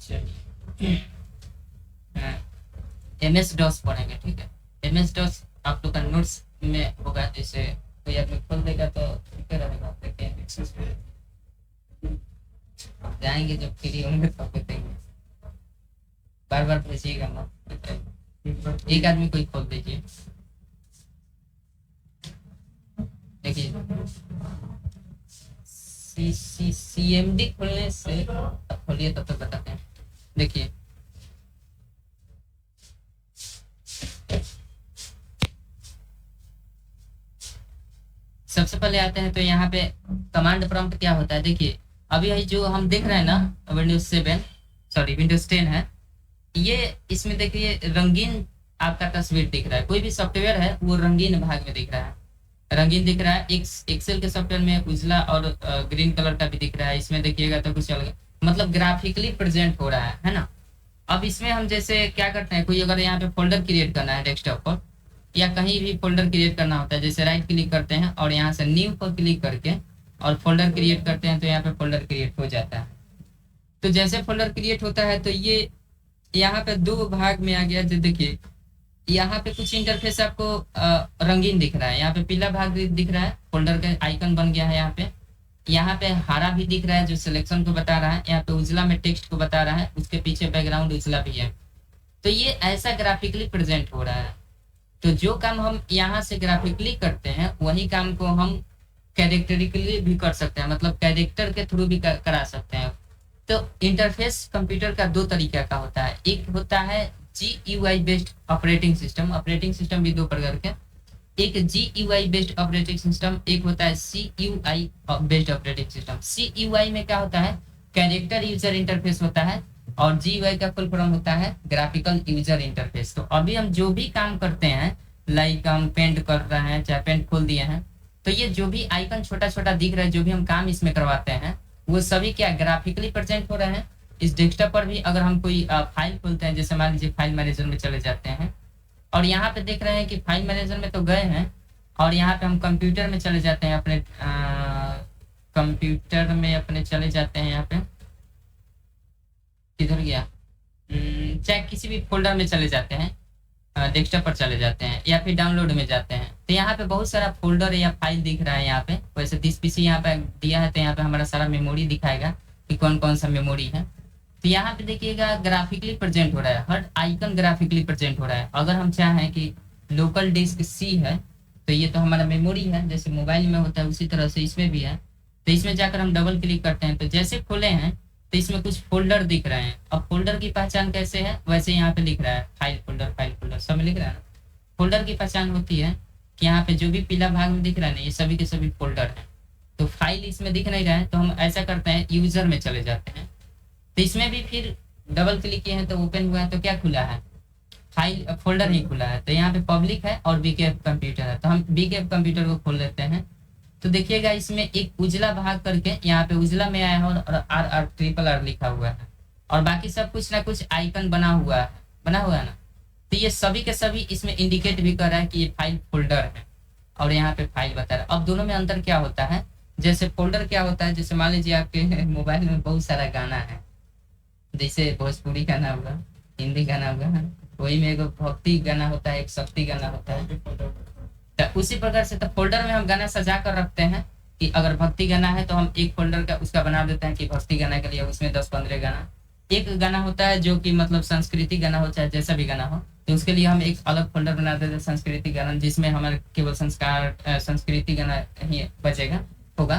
चलिए MS DOS पढ़ेंगे, ठीक है। MS डॉस आप लोग का नोट्स में होगा, जैसे कोई आदमी खोल देगा तो ठीक रहेगा। देखिए जाएंगे जब फ्री होंगे तब देखेंगे, बार बार भेजिएगा मत, एक आदमी कोई खोल दीजिए। देखिए CMD खोलने से, खोलिए तब तक बताते हैं। देखिए सबसे पहले आते हैं तो यहाँ पे कमांड प्रॉम्प्ट क्या होता है। देखिए अभी ये जो हम देख रहे हैं ना विंडोज 10 है, ये इसमें देखिए रंगीन आपका तस्वीर दिख रहा है। कोई भी सॉफ्टवेयर है वो रंगीन भाग में दिख रहा है, रंगीन दिख रहा है। एक्सेल के सॉफ्टवेयर में उजला और ग्रीन कलर का भी दिख रहा है। इसमें देखिएगा तो कुछ अलग, मतलब ग्राफिकली प्रेजेंट हो रहा है ना। अब इसमें हम जैसे क्या करते हैं, कोई अगर यहाँ पे फोल्डर क्रिएट करना है डेस्कटॉप पर या कहीं भी फोल्डर क्रिएट करना होता है, जैसे राइट क्लिक करते हैं और यहाँ से न्यू पर क्लिक करके और फोल्डर क्रिएट करते हैं तो यहाँ पे फोल्डर क्रिएट हो जाता है। तो जैसे फोल्डर क्रिएट होता है तो ये यहाँ पे दो भाग में आ गया। जो देखिए यहाँ पे कुछ इंटरफेस आपको रंगीन दिख रहा है, यहाँ पे पीला भाग दिख रहा है, फोल्डर का आइकन बन गया है। यहाँ पे हरा भी दिख रहा है जो सिलेक्शन को बता रहा है। यहाँ पे उजला में टेक्स्ट को बता रहा है, उसके पीछे बैकग्राउंड उजला भी है। तो ये ऐसा ग्राफिकली प्रेजेंट हो रहा है। तो जो काम हम यहाँ से ग्राफिकली करते हैं वही काम को हम कैरेक्टरिकली भी कर सकते हैं, मतलब कैरेक्टर के थ्रू भी करा सकते हैं। तो इंटरफेस कंप्यूटर का दो तरीके का होता है। एक होता है GUI बेस्ड ऑपरेटिंग सिस्टम भी दो प्रकार के, एक GUI बेस्ड ऑपरेटिंग सिस्टम, एक होता है CUI based operating system. CUI में क्या होता है, कैरेक्टर यूजर इंटरफेस होता है, और GUI का फुल फॉर्म होता है ग्राफिकल यूजर इंटरफेस। तो अभी हम जो भी काम करते हैं, लाइक हम पेंट कर रहे हैं, चाहे पेंट खोल दिए हैं, तो ये जो भी आइकन छोटा छोटा दिख रहा है, जो भी हम काम इसमें करवाते हैं, वो सभी क्या ग्राफिकली प्रेजेंट हो रहे हैं। इस डेस्कटॉप पर भी अगर हम कोई फाइल खोलते हैं, जैसे मान लीजिए फाइल मैनेजर में चले जाते हैं और यहाँ पे देख रहे हैं कि फाइल मैनेजर में तो गए हैं, और यहाँ पे हम कंप्यूटर में चले जाते हैं, अपने कंप्यूटर में अपने चले जाते हैं। यहाँ पे किधर गया, चाहे किसी भी फोल्डर में चले जाते हैं, डेस्कटॉप पर चले जाते हैं या फिर डाउनलोड में जाते हैं, तो यहाँ पे बहुत सारा फोल्डर या फाइल दिख रहा है। यहाँ पे वैसे दिस PC यहाँ पे दिया है, तो यहाँ पे हमारा सारा मेमोरी दिखाएगा कि कौन कौन सा मेमोरी है। तो यहाँ पे देखिएगा ग्राफिकली प्रेजेंट हो रहा है, हर आइकन ग्राफिकली प्रेजेंट हो रहा है। अगर हम चाहें कि लोकल डिस्क C है, तो ये तो हमारा मेमोरी है, जैसे मोबाइल में होता है उसी तरह से इसमें भी है। तो इसमें जाकर हम डबल क्लिक करते हैं तो जैसे खोले हैं तो इसमें कुछ फोल्डर दिख रहे हैं। अब फोल्डर की पहचान कैसे है, वैसे यहाँ पे लिख रहा है फाइल फोल्डर सब में लिख रहा है ना। फोल्डर की पहचान होती है कि यहाँ पे जो भी पीला भाग में दिख रहा है ना, ये सभी के सभी फोल्डर है। तो फाइल इसमें दिख नहीं रहा है, तो हम ऐसा करते हैं यूजर में चले जाते हैं। तो इसमें भी फिर डबल क्लिक किए हैं तो ओपन हुआ है, तो क्या खुला है, फाइल फोल्डर ही खुला है। तो यहाँ पे पब्लिक है और BKF कंप्यूटर है, तो हम BKF कंप्यूटर को खोल लेते हैं। तो देखिएगा इसमें एक उजला भाग करके यहाँ पे उजला में आया है और RR लिखा हुआ है, और बाकी सब कुछ ना कुछ आइकन बना हुआ है ना। तो ये सभी के सभी इसमें इंडिकेट भी कर रहा है कि ये फाइल फोल्डर है, और यहाँ पे फाइल बता रहा है। अब दोनों में अंतर क्या होता है, जैसे फोल्डर क्या होता है, जैसे मान लीजिए आपके मोबाइल में बहुत सारा गाना है, जैसे भोजपुरी गाना होगा, हिंदी गाना होगा, वही में एक भक्ति गाना होता है, एक शक्ति गाना होता है। तो उसी प्रकार से तो फोल्डर में हम गाना सजा कर रखते हैं कि अगर भक्ति गाना है तो हम एक फोल्डर का उसका बना देते हैं कि भक्ति गाना के लिए उसमें 10-15 गाना। एक गाना होता है जो कि मतलब संस्कृति गाना हो, चाहे जैसा भी गाना हो, तो उसके लिए हम एक अलग फोल्डर बना देते हैं संस्कृति गाना, जिसमें हमारे केवल संस्कृति गाना ही बजेगा होगा।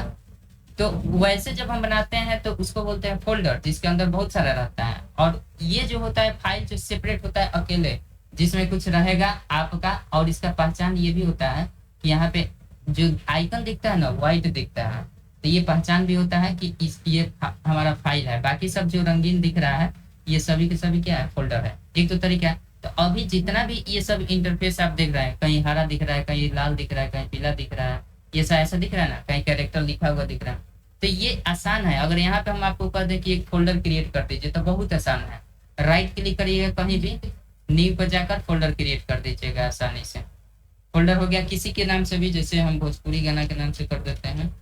तो वैसे जब हम बनाते हैं तो उसको बोलते हैं फोल्डर, जिसके अंदर बहुत सारा रहता है। और ये जो होता है फाइल जो सेपरेट होता है अकेले, जिसमें कुछ रहेगा आपका। और इसका पहचान ये भी होता है कि यहाँ पे जो आइकन दिखता है ना, व्हाइट दिखता है, तो ये पहचान भी होता है कि ये हमारा फाइल है। बाकी सब जो रंगीन दिख रहा है ये सभी के सभी क्या है, फोल्डर है। एक तो तरीका है। तो अभी जितना भी ये सब इंटरफेस आप देख रहे हैं, कहीं हरा दिख रहा है, कहीं लाल दिख रहा है, कहीं पीला दिख रहा है, ये ऐसा दिख रहा है ना, कहीं कैरेक्टर लिखा हुआ दिख रहा है, तो ये आसान है। अगर यहाँ पे हम आपको कह दें कि एक फोल्डर क्रिएट कर दीजिए तो बहुत आसान है। राइट क्लिक करिएगा कहीं भी, न्यू पर जाकर फोल्डर क्रिएट कर दीजिएगा आसानी से। फोल्डर हो गया किसी के नाम से भी, जैसे हम भोजपुरी गाना के नाम से कर देते हैं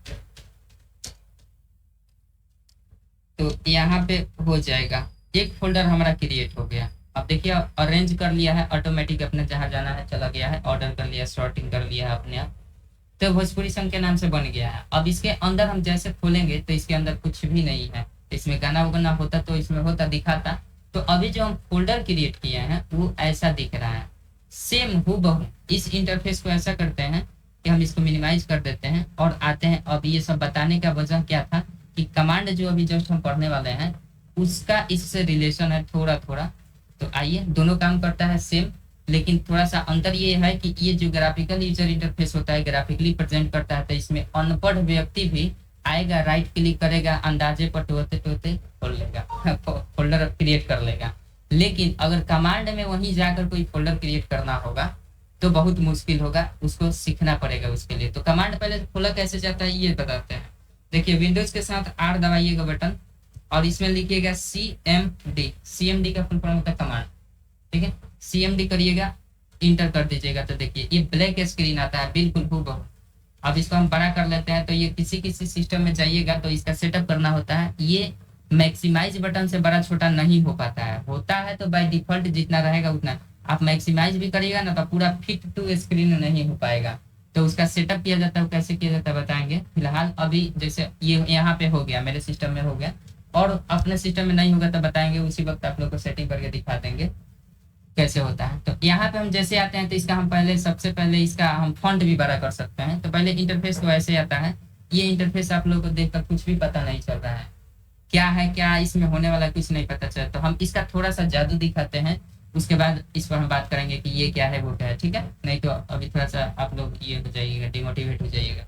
तो यहाँ पे हो जाएगा। एक फोल्डर हमारा क्रिएट हो गया। अब देखिए अरेंज कर लिया है ऑटोमेटिक, अपने जहाँ जाना है चला गया है, ऑर्डर कर लिया, सॉर्टिंग कर लिया है अपने आप। तो भोजपुरी संघ के नाम से बन गया है। अब इसके अंदर हम जैसे खोलेंगे तो इसके अंदर कुछ भी नहीं है। इसमें गाना वाना होता तो इसमें होता, दिखाता। तो अभी जो हम फोल्डर क्रिएट किए हैं वो ऐसा दिख रहा है, सेम हूबहू। इस इंटरफेस को ऐसा करते हैं कि हम इसको मिनिमाइज कर देते हैं और आते हैं। अब ये सब बताने का वजह क्या था कि कमांड जो अभी जस्ट हम पढ़ने वाले हैं उसका इससे रिलेशन है थोड़ा थोड़ा। तो आइए, दोनों काम करता है सेम, लेकिन थोड़ा सा अंतर ये है कि ये जो ग्राफिकल यूजर इंटरफेस होता है, ग्राफिकली प्रेजेंट करता है, तो इसमें अनपढ़ व्यक्ति भी आएगा, राइट क्लिक करेगा, अंदाजे पर टोते टोते खोल लेगा, फोल्डर क्रिएट कर लेगा। लेकिन अगर कमांड में वहीं जाकर कोई फोल्डर क्रिएट करना होगा तो बहुत मुश्किल होगा, उसको सीखना पड़ेगा उसके लिए। तो कमांड पहले खोला कैसे जाता है ये बताते हैं। देखिए, विंडोज के साथ आर दबाइएगा बटन और इसमें लिखिएगा CMD। CMD का फुल फॉर्म होता है कमांड, ठीक है। CMD करिएगा, इंटर कर दीजिएगा तो देखिए ये ब्लैक स्क्रीन आता है बिल्कुल हूबहू। अब इसको हम बड़ा कर लेते हैं। तो ये किसी किसी सिस्टम में जाइएगा तो इसका सेटअप करना होता है, ये मैक्सिमाइज बटन से बड़ा छोटा नहीं हो पाता है, होता है तो बाय डिफॉल्ट जितना रहेगा उतना। आप मैक्सिमाइज भी करिएगा ना तो पूरा फिट टू स्क्रीन नहीं हो पाएगा। तो उसका सेटअप किया जाता है, कैसे किया जाता है बताएंगे। फिलहाल अभी जैसे ये यहाँ पे हो गया, मेरे सिस्टम में हो गया, और अपने सिस्टम में नहीं होगा तो बताएंगे, उसी वक्त आप लोग को सेटिंग करके दिखा देंगे कैसे होता है। तो यहाँ पे हम जैसे आते हैं तो इसका हम पहले, सबसे पहले इसका हम फॉन्ट भी बड़ा कर सकते हैं। तो पहले इंटरफेस तो ऐसे आता है। ये इंटरफेस आप लोगों को देखकर कुछ भी पता नहीं चल रहा है, क्या है क्या इसमें होने वाला कुछ नहीं पता चला। तो हम इसका थोड़ा सा जादू दिखाते हैं, उसके बाद इस पर हम बात करेंगे कि ये क्या है वो क्या है, ठीक है। नहीं तो अभी थोड़ा सा आप लोग ये हो जाइएगा, डिमोटिवेट हो जाइएगा।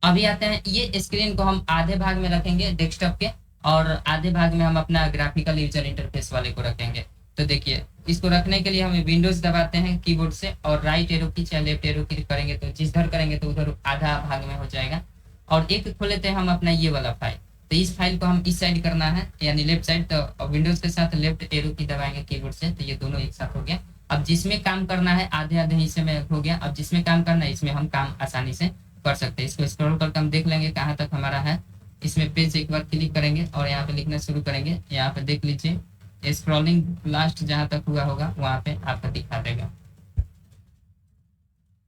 अभी आते हैं, ये स्क्रीन को हम आधे भाग में रखेंगे डेस्कटॉप के, और आधे भाग में हम अपना ग्राफिकल यूजर इंटरफेस वाले को रखेंगे। तो देखिए, इसको रखने के लिए हमें विंडोज दबाते हैं कीबोर्ड से और राइट एरो की चाहे लेफ्ट एरो की करेंगे तो जिधर करेंगे तो उधर आधा भाग में हो जाएगा। और एक खोले थे हम अपना ये वाला फाइल, तो इस फाइल को हम इस साइड करना है यानी लेफ्ट साइड। तो विंडोज के साथ लेफ्ट एरो की दबाएंगे कीबोर्ड से, तो ये दोनों एक साथ हो गया। अब जिसमें काम करना है आधे आधे हिस्से में हो गया। अब जिसमें काम करना है इसमें हम काम आसानी से कर सकते हैं। इसको स्क्रॉल करके हम देख लेंगे कहाँ तक हमारा है। इसमें पेज एक बार क्लिक करेंगे और यहाँ पे लिखना शुरू करेंगे। यहाँ पे देख लीजिए स्क्रॉलिंग लास्ट जहाँ तक हुआ होगा वहाँ पे आपको दिखा देगा।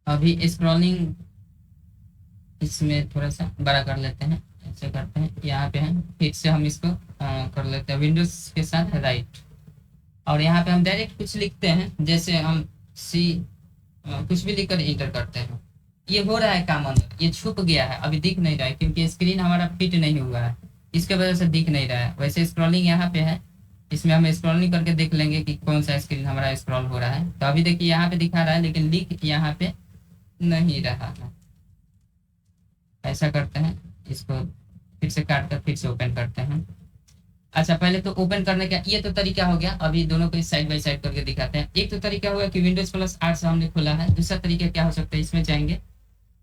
अभी स्क्रॉलिंग इसमें थोड़ा सा बड़ा कर लेते हैं, ऐसे करते हैं, यहाँ पे हम फिर से हम इसको कर लेते हैं विंडोज के साथ राइट। और यहाँ पे हम डायरेक्ट कुछ लिखते हैं, जैसे हम कुछ भी लिखकर इंटर करते हैं। ये हो रहा है काम अंदर, ये छुप गया है, अभी दिख नहीं रहा है क्योंकि स्क्रीन हमारा फिट नहीं हुआ है, इसके वजह से दिख नहीं रहा है। वैसे स्क्रॉलिंग यहाँ पे है, इसमें हम स्क्रॉलिंग करके देख लेंगे कि कौन सा स्क्रीन हमारा स्क्रॉल हो रहा है। तो अभी देखिए यहाँ पे दिखा रहा है लेकिन लिख यहाँ पे नहीं रहा है। ऐसा करते हैं, इसको फिर से काट कर फिर से ओपन करते हैं। अच्छा, पहले तो ओपन करने का ये तो तरीका हो गया। अभी दोनों को साइड बाय साइड करके दिखाते हैं। एक तो तरीका हुआ कि विंडोज प्लस 8 से हमने खोला है। दूसरा तरीका क्या हो सकता है, इसमें जाएंगे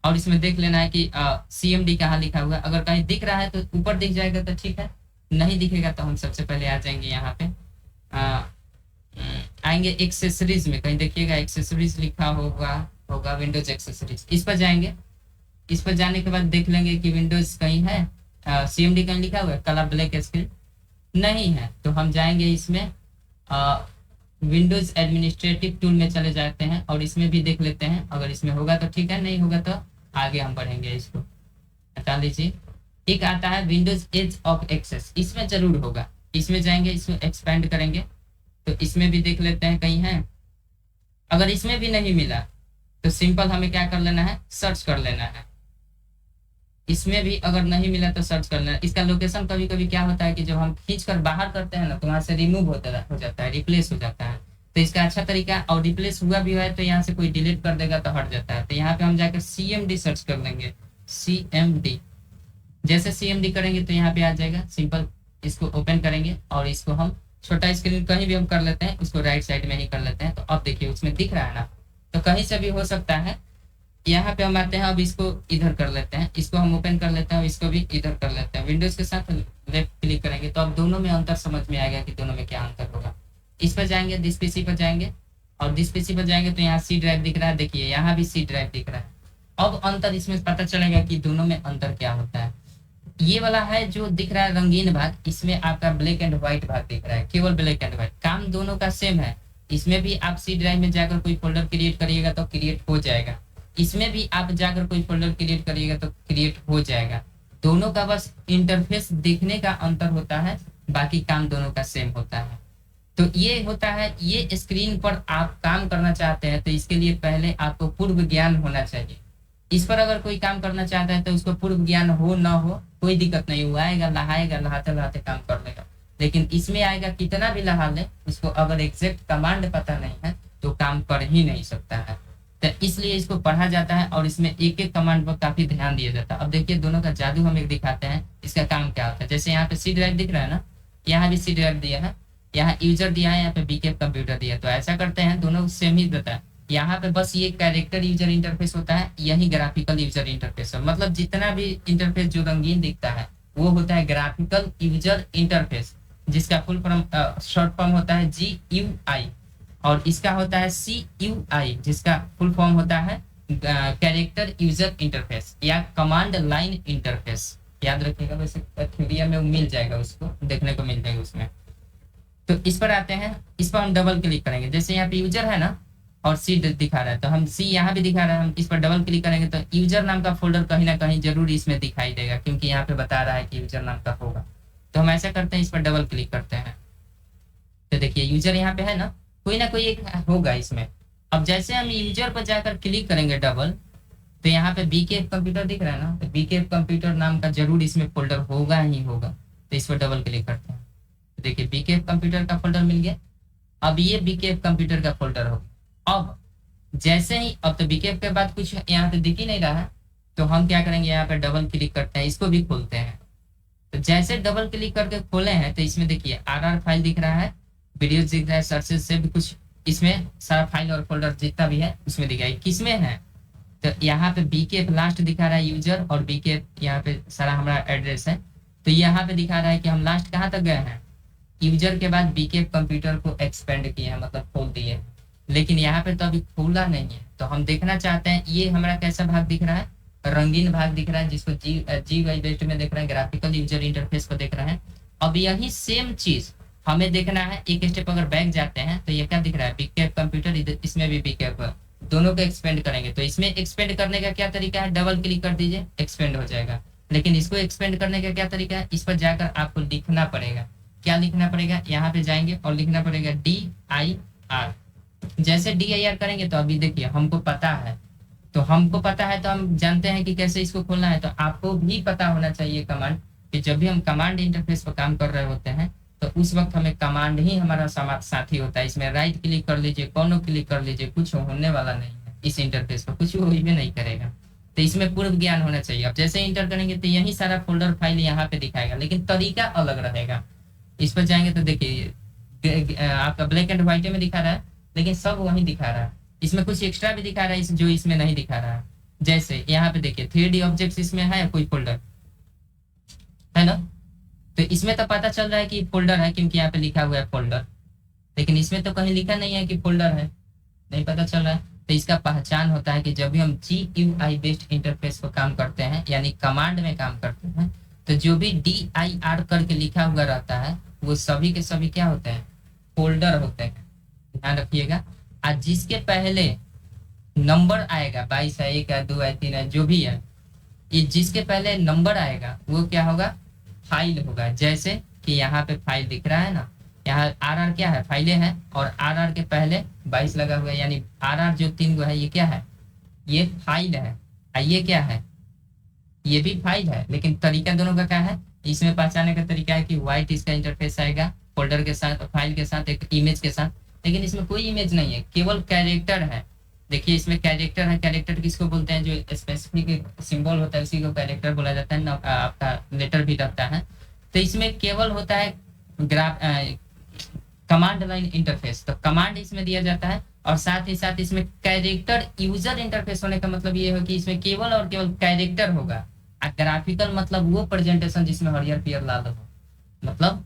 और इसमें देख लेना है कि CMD कहाँ लिखा हुआ है। अगर कहीं दिख रहा है तो ऊपर दिख जाएगा तो ठीक है, नहीं दिखेगा तो हम सबसे पहले आ जाएंगे यहाँ पे, आएंगे एक्सेसरीज में, कहीं देखिएगा एक्सेसरीज लिखा होगा विंडोज एक्सेसरीज, इस पर जाएंगे। इस पर जाने के बाद देख लेंगे कि विंडोज कहीं है, CMD कहीं लिखा हुआ है, कलर ब्लैक स्क्रीन नहीं है तो हम जाएंगे इसमें विंडोज एडमिनिस्ट्रेटिव टूल में चले जाते हैं और इसमें भी देख लेते हैं। अगर इसमें होगा तो ठीक है, नहीं होगा तो आगे हम बढ़ेंगे। इसको हटा लीजिए। एक आता है विंडोज एज ऑफ एक्सेस, इसमें जरूर होगा। इसमें जाएंगे, इसमें एक्सपेंड करेंगे तो इसमें भी देख लेते हैं कहीं है। अगर इसमें भी नहीं मिला तो सिंपल हमें क्या कर लेना है, सर्च कर लेना है। इसमें भी अगर नहीं मिला तो सर्च कर लेना। इसका लोकेशन कभी कभी क्या होता है कि जब हम खींच कर बाहर करते हैं ना तो वहां से रिमूव हो जाता है, रिप्लेस हो जाता है। तो इसका अच्छा तरीका, और रिप्लेस हुआ भी है तो यहाँ से कोई डिलीट कर देगा तो हट जाता है। तो यहाँ पे हम जाकर CMD सर्च कर लेंगे, CMD। जैसे CMD करेंगे तो यहाँ पे आ जाएगा, सिंपल इसको ओपन करेंगे और इसको हम छोटा स्क्रीन कहीं भी हम कर लेते हैं, उसको राइट साइड में ही कर लेते हैं। तो अब देखिए उसमें दिख रहा है ना, तो कहीं से भी हो सकता है। यहाँ पे हम आते हैं, अब इसको इधर कर लेते हैं, इसको हम ओपन कर लेते हैं, इसको भी इधर कर लेते हैं। विंडोज के साथ लेफ्ट क्लिक करेंगे तो अब दोनों में अंतर समझ में आएगा कि दोनों में क्या अंतर होगा। इस पर जाएंगे, दिस PC पर जाएंगे और दिस PC पर जाएंगे तो यहाँ C ड्राइव दिख रहा है, देखिए यहाँ भी C ड्राइव दिख रहा है। अब अंतर इसमें पता चलेगा कि दोनों में अंतर क्या होता है। ये वाला है जो दिख रहा है रंगीन भाग, इसमें आपका ब्लैक एंड व्हाइट भाग दिख रहा है, केवल ब्लैक एंड व्हाइट। काम दोनों का सेम है। इसमें भी आप सी ड्राइव में जाकर कोई फोल्डर क्रिएट करिएगा तो क्रिएट हो जाएगा, इसमें भी आप जाकर कोई फोल्डर क्रिएट करिएगा तो क्रिएट हो जाएगा। दोनों का बस इंटरफेस देखने का अंतर होता है, बाकी काम दोनों का सेम होता है। तो ये होता है, ये स्क्रीन पर आप काम करना चाहते हैं तो इसके लिए पहले आपको पूर्व ज्ञान होना चाहिए। इस पर अगर कोई काम करना चाहता है तो उसको पूर्व ज्ञान हो ना हो कोई दिक्कत नहीं, वो आएगा नहाएगा, नहाते नहाते काम कर लेगा। लेकिन इसमें आएगा कितना भी नहा ले, उसको अगर एग्जैक्ट कमांड पता नहीं है तो काम कर ही नहीं सकता है। तो इसलिए इसको पढ़ा जाता है और इसमें एक एक कमांड पर काफी ध्यान दिया जाता है। अब देखिए दोनों का जादू हम एक दिखाते हैं, इसका काम क्या होता है। जैसे यहाँ पे सी ड्राइव दिख रहा है ना, यहाँ भी सी ड्राइव दिया है, यहाँ यूजर दिया है, यहाँ पे बीकेप कंप्यूटर दिया है। तो ऐसा करते हैं, दोनों सेम ही देता है। यहाँ पे बस ये कैरेक्टर यूजर इंटरफेस होता है, यही ग्राफिकल यूजर इंटरफेस है। मतलब जितना भी इंटरफेस जो रंगीन दिखता है वो होता है ग्राफिकल यूजर इंटरफेस, जिसका फुल फॉर्म शॉर्ट फॉर्म होता है GUI, और इसका होता है CUI, जिसका फुल फॉर्म होता है कैरेक्टर यूजर इंटरफेस या कमांड लाइन इंटरफेस। याद रखिएगा, वैसे थ्योरी में मिल जाएगा, उसको देखने को मिल जाएगा उसमें। तो इस पर आते हैं, इस पर हम डबल क्लिक करेंगे। जैसे यहाँ पे यूजर है ना और सी दिखा रहा है, तो हम सी यहाँ भी दिखा रहा है, हम इस पर डबल क्लिक करेंगे तो यूजर नाम का फोल्डर कहीं ना कहीं जरूर इसमें दिखाई देगा, क्योंकि यहाँ पे बता रहा है कि यूजर नाम का होगा। तो हम ऐसा करते हैं, इस पर डबल क्लिक करते हैं तो देखिए यूजर यहाँ पे है ना कोई एक होगा इसमें। अब जैसे हम यूजर पर जाकर क्लिक करेंगे डबल, तो यहाँ पे बीकेएफ कंप्यूटर दिख रहा है ना, तो बीकेएफ कंप्यूटर नाम का जरूर इसमें फोल्डर होगा ही होगा। तो इस पर डबल क्लिक करते हैं तो देखिए बीकेएफ कंप्यूटर का फोल्डर मिल गया। अब ये बीकेएफ कंप्यूटर का फोल्डर हो गया। अब जैसे ही, अब तो बीकेएफ के बाद कुछ यहाँ पे दिख ही नहीं रहा है, तो हम क्या करेंगे, यहाँ पे डबल क्लिक करते हैं, इसको भी खोलते हैं। तो जैसे डबल क्लिक करके खोले हैं तो इसमें देखिए RR फाइल दिख रहा है, वीडियो दिख रहा है, सर्चेस से भी कुछ इसमें सारा फाइल और फोल्डर जितना भी है उसमें दिखा है। किसमें है, तो यहाँ पे बीकेएफ लास्ट दिखा रहा है यूजर, और बीकेएफ यहाँ पे सारा हमारा एड्रेस है। तो यहाँ पे दिखा रहा है कि हम लास्ट कहाँ तक गए हैं, यूजर के बाद बीकेएफ कंप्यूटर को एक्सपेंड किए हैं, मतलब खोल दिए। लेकिन यहाँ पे तो अभी खोला नहीं है, तो हम देखना चाहते हैं ये हमारा कैसा भाग दिख रहा है, रंगीन भाग दिख रहा है, जिसको GUI बेस्ड में देख रहे हैं, ग्राफिकल यूजर इंटरफेस को देख रहे हैं। अब यही सेम चीज हमें देखना है, एक स्टेप अगर बैक जाते हैं तो ये क्या दिख रहा है, बीकेएफ कंप्यूटर, इसमें भी बीकेएफ, दोनों को एक्सपेंड करेंगे। तो इसमें एक्सपेंड करने का क्या तरीका है, डबल क्लिक कर दीजिए, एक्सपेंड हो जाएगा। लेकिन इसको एक्सपेंड करने का क्या तरीका है, इस पर जाकर आपको लिखना पड़ेगा। क्या लिखना पड़ेगा, यहाँ पे जाएंगे और लिखना पड़ेगा DIR। जैसे DIR करेंगे तो अभी देखिए हमको पता है, तो हम जानते हैं कि कैसे इसको खोलना है। तो आपको भी पता होना चाहिए कमांड, कि जब भी हम कमांड इंटरफेस पर काम कर रहे होते हैं तो उस वक्त हमें कमांड ही हमारा साथी होता है। इसमें राइट क्लिक कर लीजिए, कौनो क्लिक कर लीजिए, कुछ होने वाला नहीं है इस इंटरफेस पर, कुछ भी नहीं करेगा। तो इसमें पूर्व ज्ञान होना चाहिए। अब जैसे इंटर करेंगे तो यही सारा फोल्डर फाइल यहाँ पे दिखाएगा, लेकिन तरीका अलग रहेगा। इस पर जाएंगे तो देखिए आपका ब्लैक एंड व्हाइट में दिखा रहा है, लेकिन सब वही दिखा रहा है। इसमें कुछ एक्स्ट्रा भी दिखा रहा है जो इसमें नहीं दिखा रहा है। जैसे यहाँ पे देखिए 3D ऑब्जेक्ट्स इसमें है कोई फोल्डर है ना, तो इसमें तो पता चल रहा है कि फोल्डर है, क्योंकि यहाँ पे लिखा हुआ है फोल्डर। लेकिन इसमें तो कहीं लिखा नहीं है कि फोल्डर है, नहीं पता चल रहा है। तो इसका पहचान होता है कि जब भी हम GUI बेस्ड इंटरफेस पर काम करते हैं, यानी कमांड में काम करते हैं, तो जो भी DIR करके लिखा हुआ रहता है वो सभी के सभी क्या होते हैं, फोल्डर होते हैं। ध्यान रखिएगा। आज जिसके पहले नंबर आएगा, 22 है, 1 है, 2 है, 3 है, जो भी है, ये जिसके पहले नंबर आएगा वो क्या होगा, फाइल होगा। जैसे कि यहाँ पे फाइल दिख रहा है ना, यहाँ RR क्या है, फाइलें हैं, और RR के पहले 22 लगा हुआ है, यानी RR जो 3 गो है ये क्या है, ये फाइल है। ये क्या है, ये भी फाइल है। लेकिन तरीका दोनों का क्या है, इसमें पहचानने का तरीका है कि व्हाइट इसका इंटरफेस आएगा फोल्डर के साथ, फाइल के साथ, एक इमेज के साथ। लेकिन इसमें कोई इमेज नहीं है, केवल कैरेक्टर है। देखिए इसमें कैरेक्टर है। कैरेक्टर किसको बोलते हैं, जो स्पेसिफिक सिंबल होता है उसी को कैरेक्टर बोला जाता है ना, आपका लेटर भी रहता है। तो इसमें केवल होता है कमांड लाइन इंटरफेस, तो कमांड इसमें दिया जाता है। और साथ ही साथ इसमें कैरेक्टर यूजर इंटरफेस होने का मतलब ये है कि इसमें केवल और केवल कैरेक्टर होगा। ग्राफिकल मतलब वो प्रेजेंटेशन जिसमें हरियर पीयर लाल हो, मतलब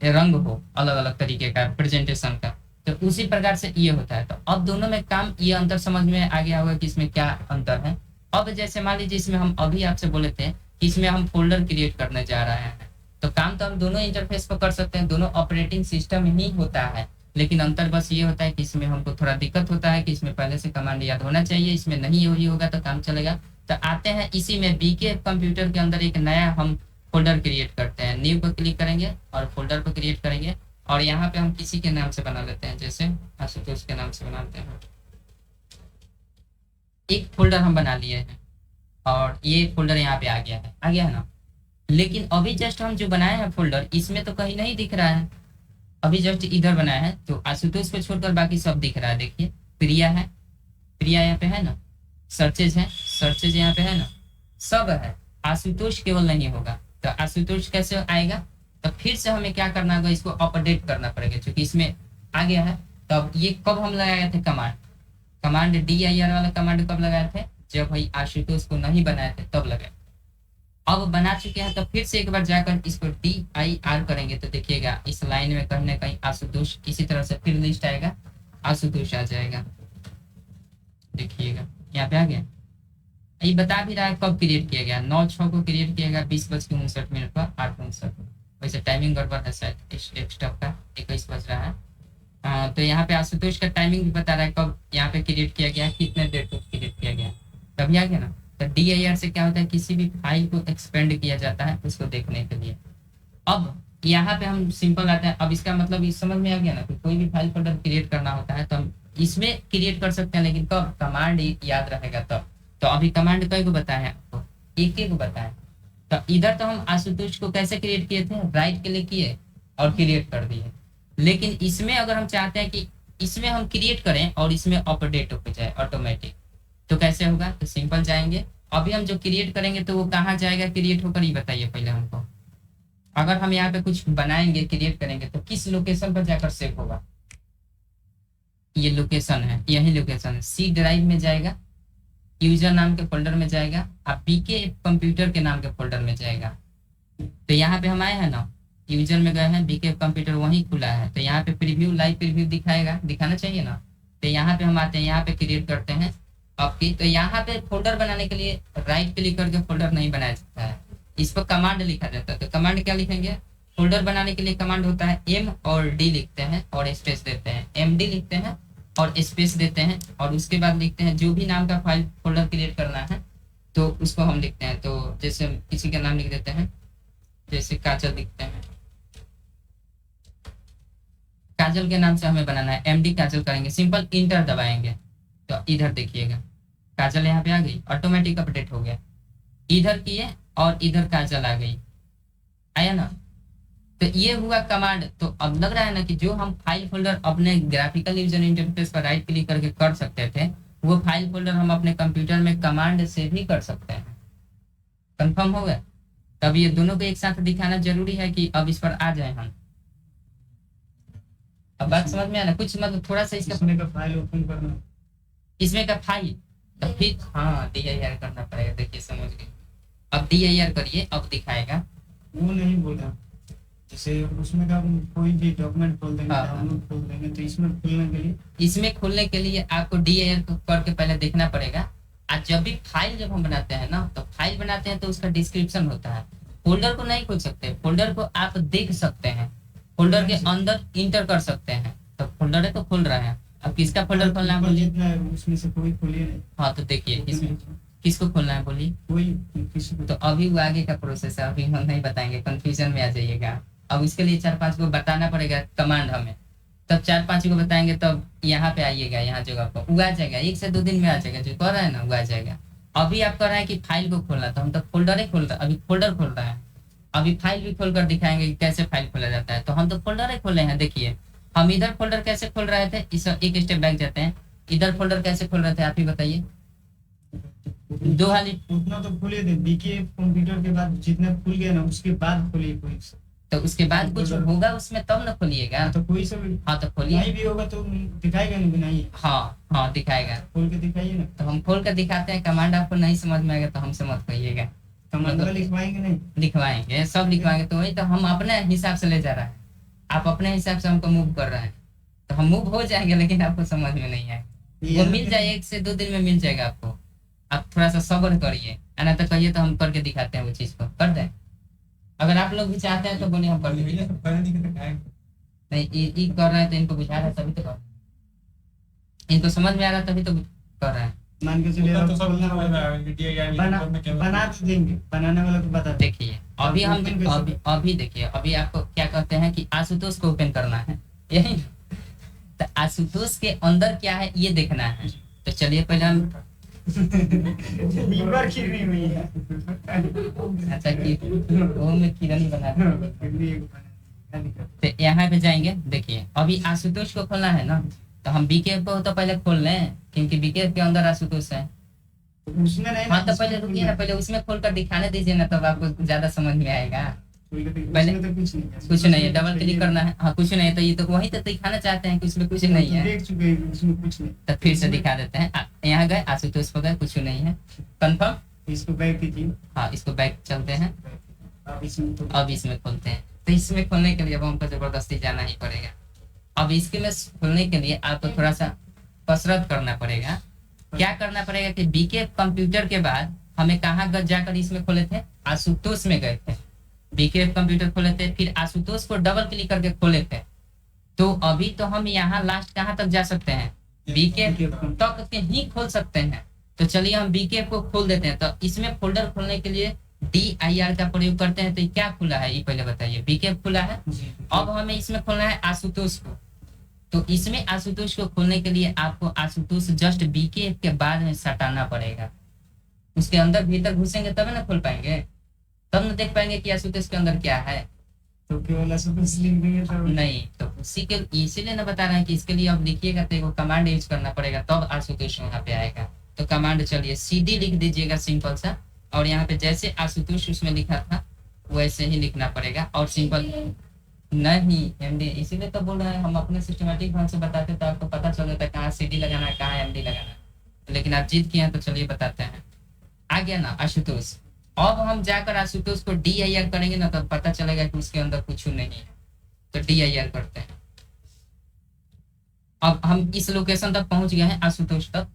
रंग हो अलग अलग तरीके का प्रेजेंटेशन का, तो उसी प्रकार से ये होता है। तो अब दोनों में काम, ये अंतर समझ में आ गया होगा कि इसमें क्या अंतर है। अब जैसे मान लीजिए इसमें हम अभी आपसे बोले थे कि इसमें हम फोल्डर क्रिएट करने जा रहे हैं। तो काम तो हम दोनों इंटरफेस पर कर सकते हैं, दोनों ऑपरेटिंग सिस्टम ही होता है, लेकिन अंतर बस ये होता है कि इसमें हमको थोड़ा दिक्कत होता है कि इसमें पहले से कमांड याद होना चाहिए, इसमें नहीं वही होगा तो काम चलेगा। तो आते हैं इसी में बीके कंप्यूटर के अंदर एक नया हम फोल्डर क्रिएट करते हैं। न्यू पर क्लिक करेंगे और फोल्डर पर क्रिएट करेंगे, और यहाँ पे हम किसी के नाम से बना लेते हैं, जैसे आशुतोष के नाम से बनाते हैं। एक फोल्डर हम बना लिए हैं और ये फोल्डर यहाँ पे आ गया है ना। लेकिन अभी जस्ट हम जो बनाए हैं फोल्डर, इसमें तो कहीं नहीं दिख रहा है। अभी जस्ट इधर बनाया है तो आशुतोष को छोड़कर बाकी सब दिख रहा है। देखिए प्रिया है, प्रिया यहाँ पे है ना, सर्चेज है, सर्चेज यहाँ पे है ना, सब है। आशुतोष केवल नहीं होगा, तो आशुतोष कैसे आएगा? तो फिर से हमें क्या करना होगा, इसको अपडेट करना पड़ेगा, क्योंकि इसमें आ गया है। तब ये कब हम लगाए थे कमांड DIR वाला कमांड कब लगाए थे? जब भाई आशुतोष को नहीं बनाए थे तब लगाए। अब बना चुके हैं तो फिर से एक बार जाकर इसको DIR करेंगे तो देखिएगा इस लाइन में कहीं ना कहीं आशुतोष, इसी तरह से फिर लिस्ट आएगा, आशुतोष आ जाएगा। देखिएगा यहाँ पे आ गया। ये बता भी रहा है कब क्रिएट किया गया, 9/6 को क्रिएट किया गया 20:59 पर 8:59। वैसे टाइमिंग गड़बड़ है शायद डेस्कटॉप का, 21 बज रहा है। तो यहाँ पे आशुतोष का टाइमिंग भी बता रहा है कब यहाँ पे क्रिएट किया गया, कितने डेट को क्रिएट किया गया, तभी आ गया ना। तो DIR से क्या होता है, किसी भी फाइल को एक्सपेंड किया जाता है उसको देखने के लिए। अब यहाँ पे हम सिंपल आते हैं। अब इसका मतलब इस समझ में आ गया ना कि कोई भी फाइल फोल्डर क्रिएट करना होता है तो हम इसमें क्रिएट कर सकते हैं, लेकिन कब? कमांड याद रहेगा तब। तो अभी कमांड कई को बताए हैं आपको, एक बताए। तो इधर तो हम आशुतोष को कैसे क्रिएट किए थे, राइट क्लिक किए और क्रिएट कर दिए। लेकिन इसमें अगर हम चाहते हैं कि इसमें हम क्रिएट करें और इसमें अपडेट हो जाए ऑटोमेटिक, तो कैसे होगा? तो सिंपल जाएंगे, अभी हम जो क्रिएट करेंगे तो वो कहाँ जाएगा क्रिएट होकर, ये बताइए पहले हमको। अगर हम यहाँ पे कुछ बनाएंगे क्रिएट करेंगे तो किस लोकेशन पर जाकर सेव होगा? ये लोकेशन है, यही लोकेशन है, C ड्राइव में जाएगा, यूजर नाम के फोल्डर में जाएगा, आप बीके कंप्यूटर के नाम के फोल्डर में जाएगा। तो यहाँ पे हम आए हैं ना, यूजर में गए हैं, बीके कंप्यूटर वहीं खुला है, तो यहाँ पे प्रीव्यू, लाइव प्रीव्यू दिखाएगा, दिखाना चाहिए ना। तो यहाँ पे हम आते हैं, यहाँ पे क्रिएट करते हैं आपकी। तो यहाँ पे फोल्डर बनाने के लिए राइट क्लिक करके फोल्डर नहीं बनाया जाता है, इस पर कमांड लिखा जाता है। तो कमांड क्या लिखेंगे? फोल्डर बनाने के लिए कमांड होता है M और D लिखते हैं और स्पेस देते हैं, MD लिखते हैं और स्पेस देते हैं, और उसके बाद लिखते हैं जो भी नाम का फाइल फोल्डर क्रिएट करना है तो उसको हम लिखते हैं। तो जैसे किसी का नाम लिख देते हैं, जैसे काजल लिखते हैं, काजल के नाम से हमें बनाना है, MD काजल करेंगे, सिंपल इंटर दबाएंगे तो इधर देखिएगा काजल यहाँ पे आ गई, ऑटोमेटिक अपडेट हो गया। इधर किए और इधर काजल आ गई, आया ना। तो ये हुआ कमांड। तो अब लग रहा है ना कि जो हम फाइल फोल्डर अपने ग्राफिकल यूजर इंटरफेस पर राइट क्लिक करके कर सकते थे, वो फाइल फोल्डर हम अपने कंप्यूटर में कमांड से भी कर सकते हैं। कंफर्म हो गया? तब ये दोनों को एक साथ दिखाना जरूरी है कि अब इस पर आ जाए हम। अब बात समझ में आया ना? कुछ मतलब थोड़ा सा इसमें का फाइल ओपन करना, इसमें का फाइल, तो फिर हाँ DIR करना पड़ेगा। देखिए समझ गए, अब DIR करिए, अब दिखाएगा। वो नहीं बोला, जैसे उसमें का कोई भी डॉक्यूमेंट खोल देंगे, डाउनलोड खोल देंगे, तो इसमें खोलने के लिए आपको DIR करके पहले देखना पड़ेगा। आज जब हम बनाते हैं ना, तो फाइल बनाते हैं तो उसका डिस्क्रिप्शन होता है। फोल्डर को नहीं खोल सकते, फोल्डर को आप देख सकते हैं, फोल्डर के अंदर इंटर कर सकते हैं। तो फोल्डर तो खोल रहा है, अब किसका फोल्डर खोलना है बोलिए? उसमें से कोई खोलिए नहीं। हाँ तो देखिए इसमें किसको खोलना है बोलिए? कोई किसी को। तो अभी वो आगे का प्रोसेस है, अभी हम नहीं बताएंगे, कंफ्यूजन में आ जाइएगा। अब इसके लिए 4-5 को बताना पड़ेगा कमांड हमें, तब 4-5 को बताएंगे, तब यहाँ पे आइएगा, यहाँ जगह पर वो आ जाएगा, 1 से 2 दिन में आ जाएगा। जो कर रहा है ना वो आ जाएगा। अभी आप कर रहे हैं कि फाइल को खोलना, तो हम तो फोल्डर ही खोल रहे हैं, अभी फोल्डर खोल रहा है। अभी फाइल भी खोल कर दिखाएंगे कि कैसे फाइल खोला जाता है। तो हम तो फोल्डर ही खोले हैं। देखिए हम इधर फोल्डर कैसे खोल रहे थे, इस एक स्टेप बैक जाते हैं, इधर फोल्डर कैसे खोल रहे थे आप ही बताइए। दो हाली उतना तो खोलिए थे, बीके कंप्यूटर के बाद जितना खुल गया ना उसके बाद खोलिए कोई। तो उसके बाद कुछ होगा उसमें तब ना खोलिएगा। तो कोई सब हाँ तो खोलिए, नहीं भी होगा तो दिखाएगा नहीं, नहीं। हाँ दिखाएगा, खोल के दिखाइए ना। तो हम खोल कर दिखाते हैं। कमांड आपको नहीं समझ में आएगा तो हमसे मत कहिएगा, कमांड लिखवाएंगे नहीं, लिखवाएंगे, सब लिखवाएंगे। तो वही तो हम अपने हिसाब से ले जा रहे हैं, आप अपने हिसाब से हमको मूव कर रहे हैं, तो हम मूव हो जाएंगे, लेकिन आपको समझ में नहीं आएगा। वो मिल जाए 1 से 2 दिन में मिल जाएगा आपको। आप थोड़ा सा सब्र करिए, ना तो कहिए तो हम करके दिखाते हैं वो चीज को, कर दें। अगर आप लोग भी चाहते हैं तो बोलिए हम कर देंगे। नहीं ये कर रहे हैं तो इनको बुझा रहा है तभी तो कर रहे हैं। इनको समझ में आ रहा है तभी तो कर रहे हैं। मान के चलिए तो सब बना तो देंगे, बनाने वाला तो बता दे। देखिए अभी हम अभी देखिए अभी आपको क्या कहते हैं कि आशुतोष को ओपन करना है, यही तो आशुतोष के अंदर क्या है ये देखना है। तो चलिए पहले हम लीवर की नहीं हुई है। अच्छा कि वो में किरण बना तो यहाँ पे जाएंगे। देखिए अभी आशुतोष को खोलना है ना, तो हम बीके को तो पहले खोल लें क्योंकि बीके के अंदर आशुतोष है। उसमें नहीं, हाँ तो पहले रुकिए ना, पहले उसमें खोल कर दिखाने दीजिए ना, तब आपको ज्यादा समझ में आएगा। पहले तो कुछ नहीं है, डबल क्लिक करना है। हाँ कुछ नहीं है, तो ये तो वही तो दिखाना चाहते हैं कि उसमें कुछ नहीं है। देख चुके हैं उसमें कुछ नहीं। तो फिर से दिखा देते हैं। यहाँ गए आशुतोष हो गए, कुछ नहीं है, कंफर्म। इसको बैक कीजिए। हाँ इसको बैक चलते हैं, अब इसमें अब इसमें खोलते हैं। तो इसमें खोलने के लिए अब हमको जबरदस्ती जाना ही पड़ेगा। अब इसके में खोलने के लिए आपको थोड़ा सा कसरत करना पड़ेगा। क्या करना पड़ेगा कि बीके कंप्यूटर के बाद हमें कहाँ जाकर इसमें खोले थे, आशुतोष में गए थे, बीके कंप्यूटर खोले थे, फिर आशुतोष को डबल क्लिक करके खोले थे। तो अभी तो हम यहाँ लास्ट कहाँ तक जा सकते हैं, बीके तक के ही खोल सकते हैं। तो चलिए हम बीके को खोल देते हैं। तो इसमें फोल्डर खोलने के लिए DIR का प्रयोग करते हैं। तो ये क्या खुला है ये पहले बताइए। बीके खुला है। अब हमें इसमें खोलना है आशुतोष को। तो इसमें आशुतोष को खोलने के लिए आपको आशुतोष जस्ट बीके के बाद में सटाना पड़ेगा। उसके अंदर भीतर घुसेंगे तब ना खोल पाएंगे, तब ना देख पाएंगे कि आशुतोष के अंदर क्या है। तो केवल आशुतोष लिख देंगे तो नहीं, तो उसी के इसीलिए ना बता रहे हैं कि इसके लिए अब लिखिएगा तो एक कमांड यूज करना पड़ेगा, तब आशुतोष यहाँ पे आएगा। तो कमांड चलिए CD लिख दीजिएगा सिंपल सा, और यहाँ पे जैसे आशुतोष उसमें लिखा था वैसे ही लिखना पड़ेगा। और सिंपल नहीं MD, इसीलिए तो बोल रहे हैं हम अपने सिस्टमेटिक ढंग से बताते तो आपको पता चल जाता है कहाँ CD लगाना है, कहाँ MD लगाना है। लेकिन आप जिद किए हैं तो चलिए बताते हैं। आ गया ना आशुतोष। अब हम जाकर आशुतोष को DIR करेंगे ना, तब पता चलेगा कि उसके अंदर कुछ नहीं है। तो DIR करते हैं। अब हम इस लोकेशन तक पहुंच गए हैं, आशुतोष तक।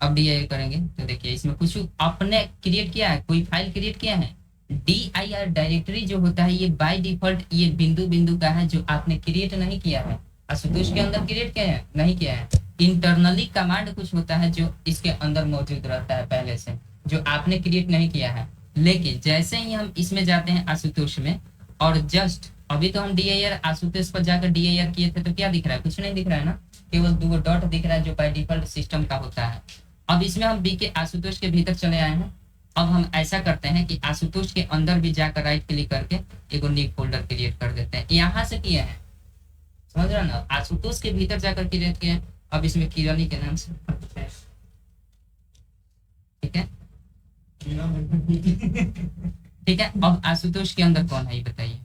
अब DIR करेंगे तो देखिए इसमें कुछ आपने क्रिएट किया है, कोई फाइल क्रिएट किया है। DIR डायरेक्टरी जो होता है ये बाय डिफॉल्ट ये बिंदु बिंदु का है, जो आपने क्रिएट नहीं किया है। आशुतोष के अंदर क्रिएट किया है नहीं किया है। इंटरनली कमांड कुछ होता है जो इसके अंदर मौजूद रहता है पहले से, जो आपने क्रिएट नहीं किया है। लेकिन जैसे ही हम इसमें जाते हैं आशुतोष में, और जस्ट अभी तो हम DIR आशुतोष पर जाकर DIR किए थे, तो क्या दिख रहा है, कुछ नहीं दिख रहा है ना, केवल 2 डॉट दिख रहा है जो बाय डिफॉल्ट सिस्टम का होता है। अब इसमें हम बीके आशुतोष के भीतर चले आए हैं। अब हम ऐसा करते हैं कि आशुतोष के अंदर भी जाकर राइट क्लिक करके एक न्यू फोल्डर क्रिएट कर देते हैं। यहाँ से किए हैं, समझ रहे ना, आशुतोष के भीतर जाकर क्रिएट किए हैं। अब इसमें किरणी के नाम से, ठीक है ठीक है। अब आशुतोष के अंदर कौन है ये बताइए।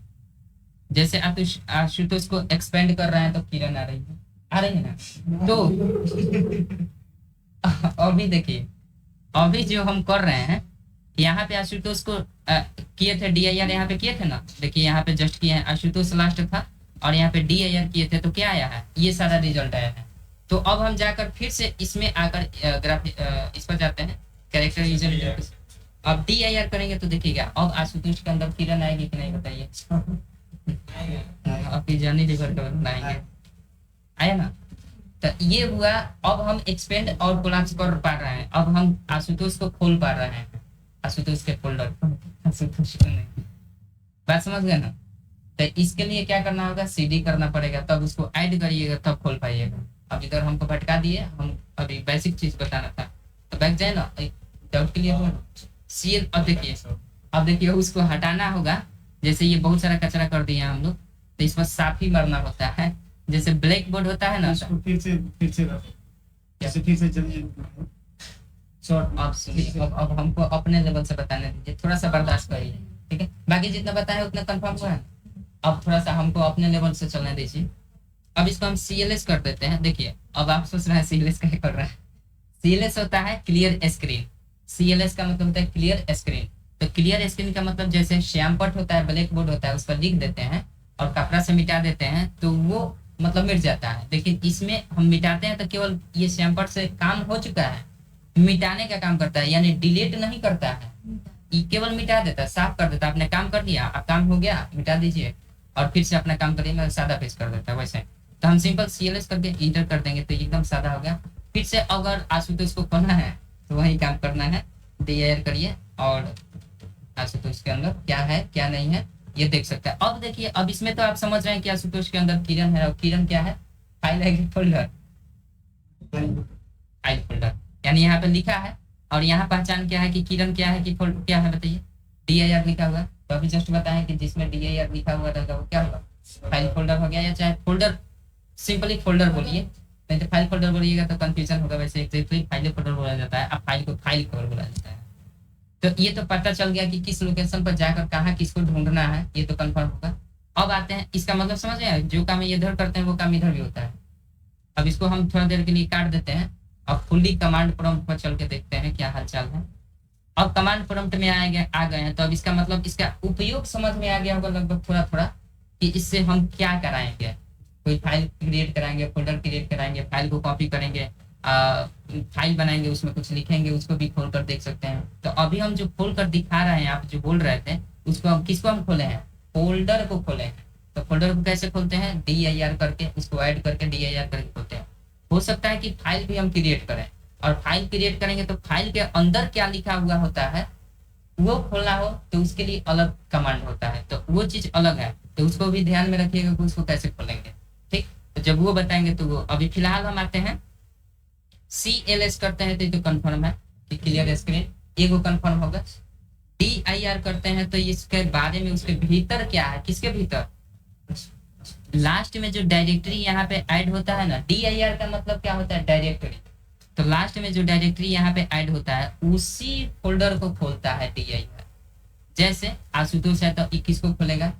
जैसे आशुतोष को एक्सपेंड कर रहे हैं तो किरण आ रही है ना। तो अभी देखिए अभी जो हम कर रहे हैं यहाँ पे आशुतोष को किए थे DIR, यहाँ पे किए थे ना, देखिए यहाँ पे जस्ट किए हैं, आशुतोष लास्ट था और यहाँ पे DIR किए थे, तो क्या आया है, ये सारा रिजल्ट आया है। तो अब हम जाकर फिर से इसमें आकर इस पर जाते हैं, कैरेक्टर यूजर। अब DIR करेंगे तो देखिएगा अब आशुतोष के अंदर किरण आएगी कि नहीं बताइए। आपकी जर्नी रिवर कर बनाएंगे, आया ना। तो ये हुआ। अब हम एक्सपेंड और कोलैप्स कर पा रहे हैं। अब हम आशुतोष को खोल पा रहे हैं, आशुतोष के फोल्डर, आशुतोष को नहीं। बात समझ गए ना। तो इसके लिए क्या करना होगा, CD करना पड़ेगा, तब उसको ऐड करिएगा तब खोल पाइएगा। अब इधर हमको भटका दिए, हम अभी बेसिक चीज बताना था। तो बैठ जाए ना, डाउट क्लियर हो CL। अब देखिए उसको हटाना होगा। जैसे ये बहुत सारा कचरा कर दिया हम लोग, तो इसमें साफी मरना होता है। जैसे ब्लैक बोर्ड होता है ना, इसको फिर से जैसे फिर से शॉर्ट। अब सुनिए, अब हमको अपने लेवल से बताने दीजिए, थोड़ा सा बर्दाश्त करिए, ठीक है। बाकी जितना बताया उतना कंफर्म हुआ है। अब थोड़ा सा हमको अपने लेवल से चलने दीजिए। अब इसको हम CLS कर देते हैं। देखिए अब आप सोच रहे हैं CLS क्या कर रहा है। CLS होता है क्लियर स्क्रीन। CLS का मतलब होता है क्लियर स्क्रीन। तो क्लियर स्क्रीन का मतलब जैसे श्यामपट होता है, ब्लैक बोर्ड होता है, उस पर लिख देते हैं और कपड़ा से मिटा देते हैं तो वो मतलब मिट जाता है। लेकिन इसमें हम मिटाते हैं तो केवल ये श्यामपट से काम हो चुका है, मिटाने का काम करता है, यानी डिलीट नहीं करता है। केवल मिटा देता है, साफ कर देता है, आपने काम कर दिया, आप काम हो गया, मिटा दीजिए और फिर से अपना काम करिए, मैं सादा पेज कर देता है वैसे। तो हम सिंपल CLS करके इंटर कर देंगे तो एकदम सादा हो गया। फिर से अगर आशुतोष को खोलना है तो वही काम करना है, DIR करिए और आशुतोष के अंदर क्या है क्या नहीं है ये देख सकते हैं। अब देखिए, अब इसमें तो आप समझ रहे हैं कि आशुतोष के अंदर किरण है, और किरण क्या है, फाइल है कि फोल्डर, फाइल फोल्डर, यानी यहाँ पे लिखा है और यहाँ पहचान क्या है कि किरण क्या है कि फोल्डर क्या है, बताइए DIR लिखा हुआ है। तो अभी जस्ट बताएं कि जिसमें DIR लिखा हुआ रहेगा वो क्या होगा, फाइल फोल्डर हो गया, या चाहे फोल्डर सिंपली फोल्डर बोलिए, नहीं तो फाइल फोल्डर बोलिएगा तो कंफ्यूजन होगा। वैसे एग्जैक्टली फाइल फोल्डर बोला जाता है, अब फाइल को फाइल फोल्डर बोला जाता है। तो ये तो पता चल गया कि किस लोकेशन पर जाकर कहाँ किसको ढूंढना है, ये तो कंफर्म होगा। अब आते हैं, इसका मतलब समझ रहे हैं, जो काम ये इधर करते हैं वो काम इधर भी होता है। अब इसको हम थोड़ा देर के लिए काट देते हैं और फुल्ली कमांड प्रॉम्प्ट पर चल के देखते हैं क्या हालचाल है। अब कमांड प्रॉम्प्ट में आ गए हैं, तो अब इसका मतलब इसका उपयोग समझ में आ गया होगा लगभग थोड़ा थोड़ा, कि इससे हम क्या कराएंगे, कोई फाइल क्रिएट कराएंगे, फोल्डर क्रिएट कराएंगे, फाइल को कॉपी करेंगे, फाइल बनाएंगे, उसमें कुछ लिखेंगे, उसको भी खोल कर देख सकते हैं। तो अभी हम जो खोल कर दिखा रहे हैं, आप जो बोल रहे थे उसको हम किसको हम खोले हैं, फोल्डर को खोले हैं। तो फोल्डर को कैसे खोलते हैं, DIR करके, उसको ऐड करके DIR करके खोलते हैं। हो सकता है कि फाइल भी हम क्रिएट करें, और फाइल क्रिएट करेंगे तो फाइल के अंदर क्या लिखा हुआ होता है वो खोलना हो तो उसके लिए अलग कमांड होता है, तो वो चीज अलग है, तो उसको भी ध्यान में रखिएगा कि उसको कैसे खोलेंगे। ठीक, तो जब वो बताएंगे तो वो, अभी फिलहाल हम आते हैं CLS करते हैं तो ये तो कंफर्म है कि क्लियर स्क्रीन, ये वो कंफर्म होगा। DIR करते हैं तो इसके बारे में, उसके भीतर क्या है, किसके भीतर, लास्ट में जो डायरेक्टरी यहाँ पे ऐड होता है ना, DIR का मतलब क्या होता है, डायरेक्टरी। तो लास्ट में जो डायरेक्टरी यहाँ पे ऐड होता है उसी फोल्डर को खोलता है DIR। जैसे आशुतोष है तो किसको खोलेगा,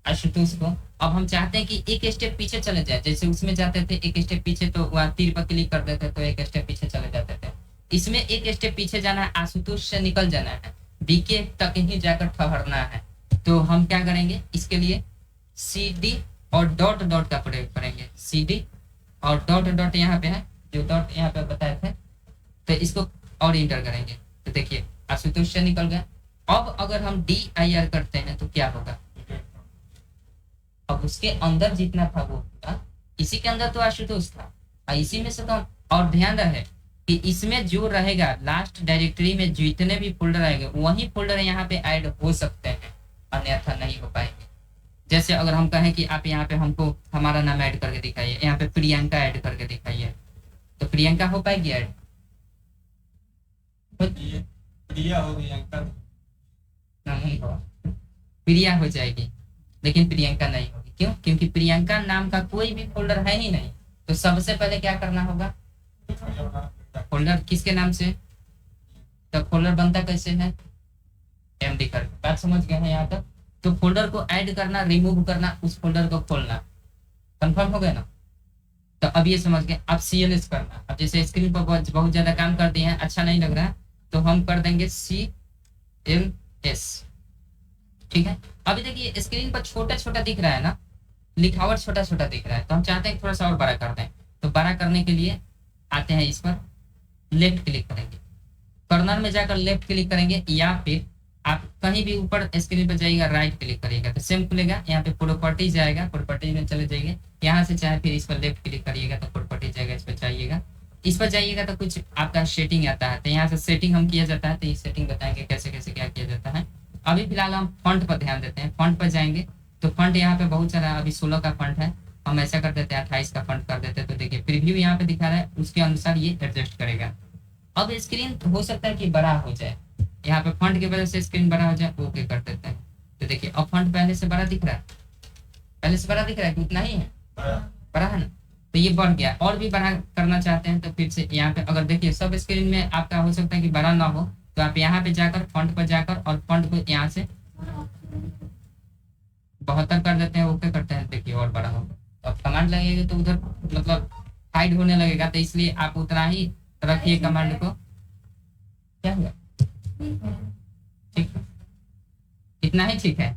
आशुतोष को। अब हम चाहते हैं कि एक स्टेप पीछे चले जाए, जैसे उसमें जाते थे एक स्टेप पीछे तो वहाँ तीर पर क्लिक कर देते तो एक स्टेप पीछे चले जाते थे। इसमें एक स्टेप पीछे जाना है, आशुतोष से निकल जाना है, BK तक ही जाकर ठहरना है। तो हम क्या करेंगे, इसके लिए CD और डॉट डॉट का प्रयोग करेंगे, CD और डॉट डॉट यहाँ पे है, जो डॉट यहाँ पे बताए थे, तो इसको और इंटर करेंगे तो देखिए आशुतोष से निकल गया। अब अगर हम DIR करते हैं तो क्या होगा, अब उसके अंदर जितना था वो था, इसी के अंदर तो आशुतोष था और इसी में से तो और ध्यान रहे कि इसमें जो रहेगा लास्ट डायरेक्टरी में जितने भी फोल्डर आएंगे वही फोल्डर यहाँ पे ऐड हो सकते हैं, अन्यथा नहीं हो पाएंगे। जैसे अगर हम कहें कि आप यहाँ पे हमको हमारा नाम ऐड करके दिखाइए, यहाँ पे प्रियंका ऐड करके दिखाइए, तो प्रियंका हो पाएगी ऐड, प्रिया हो गई, अंकल नहीं हो, प्रिया हो जाएगी लेकिन प्रियंका नहीं होगी। क्यों, क्योंकि प्रियंका नाम का कोई भी फोल्डर है ही नहीं। तो सबसे पहले क्या करना होगा, फोल्डर किसके नाम से, तो फोल्डर बनता कैसे है, MD कर, बात समझ गए हैं यहाँ तक। तो फोल्डर को ऐड करना, रिमूव करना, उस फोल्डर को खोलना, कंफर्म हो गया ना। तो अब ये समझ गए। अब CLS करना, अब जैसे स्क्रीन पर बहुत ज्यादा काम कर दिए हैं, अच्छा नहीं लग रहा है, तो हम कर देंगे CLS। ठीक है, अभी देखिए स्क्रीन पर छोटा छोटा दिख रहा है ना, लिखावट छोटा छोटा दिख रहा है, तो हम चाहते हैं थोड़ा सा और बड़ा कर दें। तो बड़ा करने के लिए आते हैं, इस पर लेफ्ट क्लिक करेंगे, कॉर्नर में जाकर लेफ्ट क्लिक करेंगे, या फिर आप कहीं भी ऊपर स्क्रीन पर जाइएगा राइट क्लिक करिएगा तो सेम खुलेगा। यहाँ पे प्रॉपर्टीज आएगा, प्रॉपर्टीज में चले जाइए, यहाँ से चाहे फिर इस पर लेफ्ट क्लिक करिएगा तो प्रॉपर्टीज जाएगा, इस पर जाइएगा, इस पर जाइएगा तो कुछ आपका सेटिंग आता है, तो यहाँ से सेटिंग हम किया जाता है, तो ये सेटिंग बताएंगे कैसे कैसे क्या किया जाता है। अभी फिलहाल हम फॉन्ट पर ध्यान देते हैं, फॉन्ट पर जाएंगे तो फॉन्ट यहाँ पे बहुत सारा, अभी 16 का फॉन्ट है, हम ऐसा कर देते हैं 28 का फॉन्ट कर देते हैं। तो देखिए प्रीव्यू यहाँ पे दिखा रहा है, उसके अनुसार ये एडजस्ट करेगा। अब स्क्रीन हो सकता है कि बड़ा हो जाए, यहाँ पे फॉन्ट की वजह से स्क्रीन बड़ा हो जाए, ओके कर देते हैं। तो देखिए अब फॉन्ट पहले से बड़ा दिख रहा है, पहले से बड़ा दिख रहा है कि उतना ही है, बड़ा है ना, तो ये बढ़ गया। और भी बड़ा करना चाहते हैं तो फिर से यहाँ पे, अगर देखिए सब स्क्रीन में आपका हो सकता है कि बड़ा ना हो, तो आप यहाँ पे जाकर फॉन्ट पर जाकर और फॉन्ट को यहाँ से 72 कर देते हैं, ओके करते हैं, देखिए और बड़ा होगा। अब कमांड लगेगा तो उधर मतलब हाइड होने लगेगा, तो इसलिए आप उतना ही रखिए कमांड को। क्या हुआ, ठीक है, इतना ही ठीक है,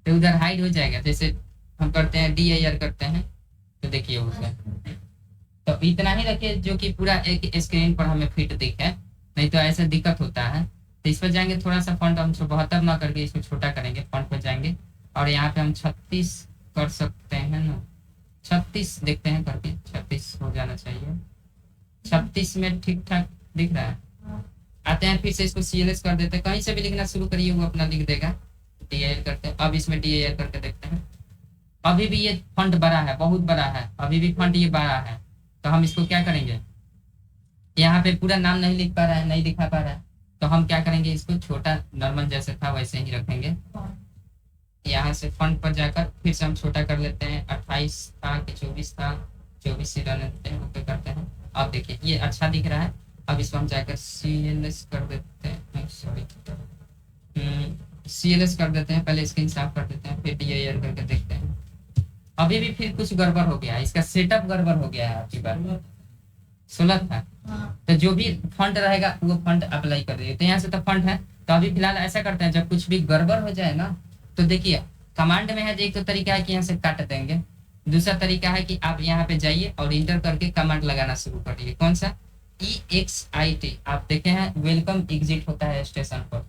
तो उधर हाइड हो जाएगा। जैसे हम करते हैं DIR करते हैं तो देखिए उसका, तो इतना ही रखिए जो कि पूरा एक स्क्रीन पर हमें फिट दिखे, नहीं तो ऐसा दिक्कत होता है। तो इस पर जाएंगे, थोड़ा सा फॉन्ट हम 72 ना करके इसको छोटा करेंगे, फॉन्ट पर जाएंगे और यहाँ पे हम 36 कर सकते हैं ना, 36 देखते हैं करके, 36 हो जाना चाहिए। 36 में ठीक ठाक दिख रहा है। आते हैं फिर से इसको CLS कर देते हैं, कहीं से भी लिखना शुरू करिए वो अपना लिख देगा। DIL करते हैं, अब इसमें DIL करके देखते हैं। अभी भी ये फॉन्ट बड़ा है, बहुत बड़ा है, अभी भी फॉन्ट ये बड़ा है। तो हम इसको क्या करेंगे, यहाँ पे पूरा नाम नहीं लिख पा रहा है, नहीं दिखा पा रहा है, तो हम क्या करेंगे, इसको छोटा नॉर्मल जैसे था वैसे ही रखेंगे। यहाँ से फॉन्ट पर जाकर फिर से हम छोटा कर लेते हैं, 28 था कि 24 था, 24 ही रहने देते हैं, ओके करते हैं। अब देखिए ये अच्छा दिख रहा है। अब इसको हम जाकर CLS कर देते हैं, सॉरी CLS कर देते हैं, पहले स्क्रीन साफ कर देते हैं, फिर DIL करके देखते हैं। अभी भी फिर कुछ गड़बड़ हो गया है, इसका सेटअप गड़बड़ हो गया है आपकी बार। 16 था, तो जो भी फॉन्ट रहेगा वो फॉन्ट अप्लाई कर दीजिए। तो यहाँ से तो फॉन्ट है, तो अभी फिलहाल ऐसा करते हैं, जब कुछ भी गड़बड़ हो जाए ना, तो देखिए कमांड में है, एक तो तरीका है कि यहाँ से काट देंगे, दूसरा तरीका है कि आप यहाँ पे जाइए और इंटर करके कमांड लगाना शुरू करिए। कौन सा, EXIT। आप देखे हैं वेलकम एग्जिट होता है स्टेशन पर,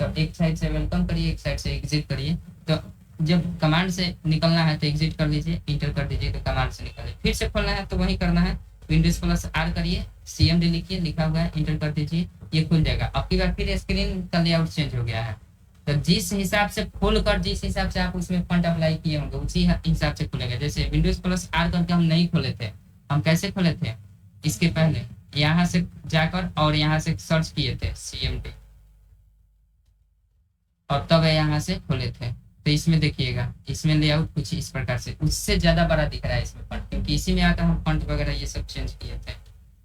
तो एक साइड से वेलकम करिए, एक साइड से एग्जिट करिए। तो जब कमांड से निकलना है तो एग्जिट कर लीजिए, इंटर कर दीजिए तो कमांड से निकलिए। फिर से खोलना है तो वही करना है, Windows+R करिए, CMD लिखिए, लिखा हुआ है, इंटर कर दीजिए, ये खुल जाएगा। अब की बार फिर स्क्रीन का लेआउट चेंज हो गया है, तो जिस हिसाब से खोल कर, जिस हिसाब से आप उसमें फॉन्ट अप्लाई किए होंगे उसी हिसाब से खुलेगा। जैसे Windows+R करके हम नहीं खोले थे, हम कैसे खोले थे, इसके पहले यहाँ से जाकर और यहाँ से सर्च किए थे CMD, और तब यहाँ से खोले थे। तो इसमें देखिएगा, इसमें लेआउट कुछ इस प्रकार से, उससे ज्यादा बड़ा दिख रहा है इसमें फॉन्ट, क्योंकि इसी में आकर हम फॉन्ट वगैरह ये सब चेंज किए थे।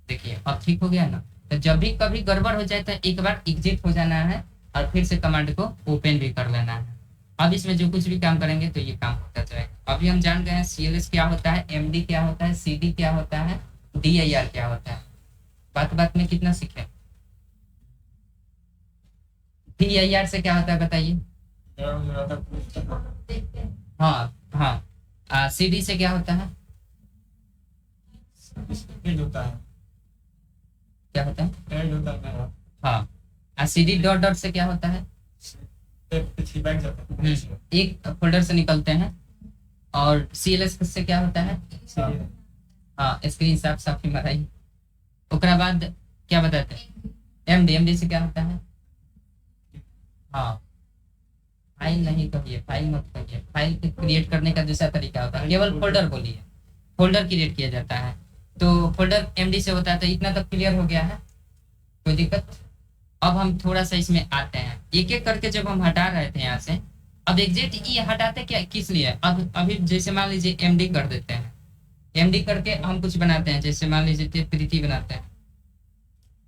देखिए अब ठीक हो गया ना। तो जब भी कभी गड़बड़ हो जाए तो एक बार एग्जिट हो जाना है और फिर से कमांड को ओपन भी कर लेना है। अब इसमें जो कुछ भी काम करेंगे तो ये काम होता जाएगा। अभी हम जान गए हैं CLS क्या होता है, MD क्या होता है, CD क्या होता है, DIR क्या होता है। बात बात में कितना सीखे। DIR से क्या होता है बताइए। हाँ हाँ, CD से क्या होता है, क्या होता है, हाँ। CD डॉट डॉट से क्या होता है, एक फोल्डर से निकलते हैं। और CLS से क्या होता है, हाँ स्क्रीन साफ साफ ही मराई। उसके बाद क्या बताते हैं, MD से क्या होता है, हाँ फाइल नहीं कहिए, फाइल मत कहिए, फाइल क्रिएट करने का दूसरा तरीका होता है, केवल फोल्डर बोलिए, फोल्डर क्रिएट किया जाता है। तो फोल्डर MD से होता है। तो इतना तो क्लियर हो गया है, कोई दिक्कत। अब हम थोड़ा सा इसमें आते हैं, एक एक करके जब हम हटा रहे थे यहाँ से, अब एग्जिट ये हटाते क्या किस लिए, अब अभी जैसे मान लीजिए MD कर देते हैं, MD करके हम कुछ बनाते हैं, जैसे मान लीजिए प्रीति बनाते हैं,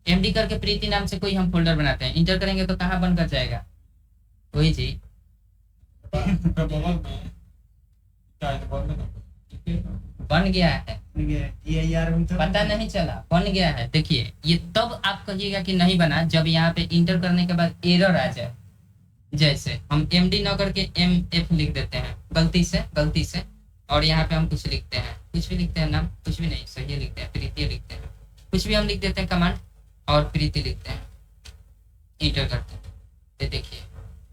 MD करके प्रीति नाम से कोई हम फोल्डर बनाते हैं, इंटर करेंगे तो कहाँ बनकर जाएगा, वही चीज बन गया है, पता नहीं चला, बन गया है। देखिए ये तब आप कहिएगा कि नहीं बना जब यहाँ पे इंटर करने के बाद एरर आ जाए। जैसे हम MD न करके MF लिख देते हैं गलती से, और यहाँ पे हम कुछ लिखते हैं, कुछ भी लिखते हैं, नाम कुछ भी नहीं, सही लिखते हैं, प्रीति लिखते हैं, कुछ भी हम लिख देते हैं कमांड और प्रीति लिखते हैं, इंटर करते हैं। तो देखिए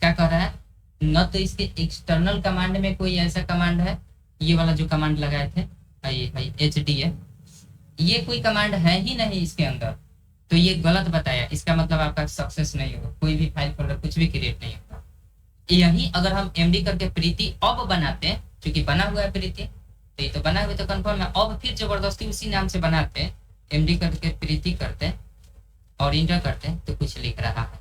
क्या कर रहा है, न तो इसके एक्सटर्नल कमांड में कोई ऐसा कमांड है, ये वाला जो कमांड लगाए थे HD है, ये कोई कमांड है ही नहीं इसके अंदर, तो ये गलत बताया, इसका मतलब आपका सक्सेस नहीं होगा, कोई भी फाइल फोल्डर कुछ भी क्रिएट नहीं होगा। यही अगर हम MD करके प्रीति अब बनाते हैं, क्योंकि बना हुआ है प्रीति, तो ये तो बना हुआ तो कंफर्म है, अब फिर जबरदस्ती उसी नाम से बनाते हैं, MD करके प्रीति करते और इंटर करते तो कुछ लिख रहा है,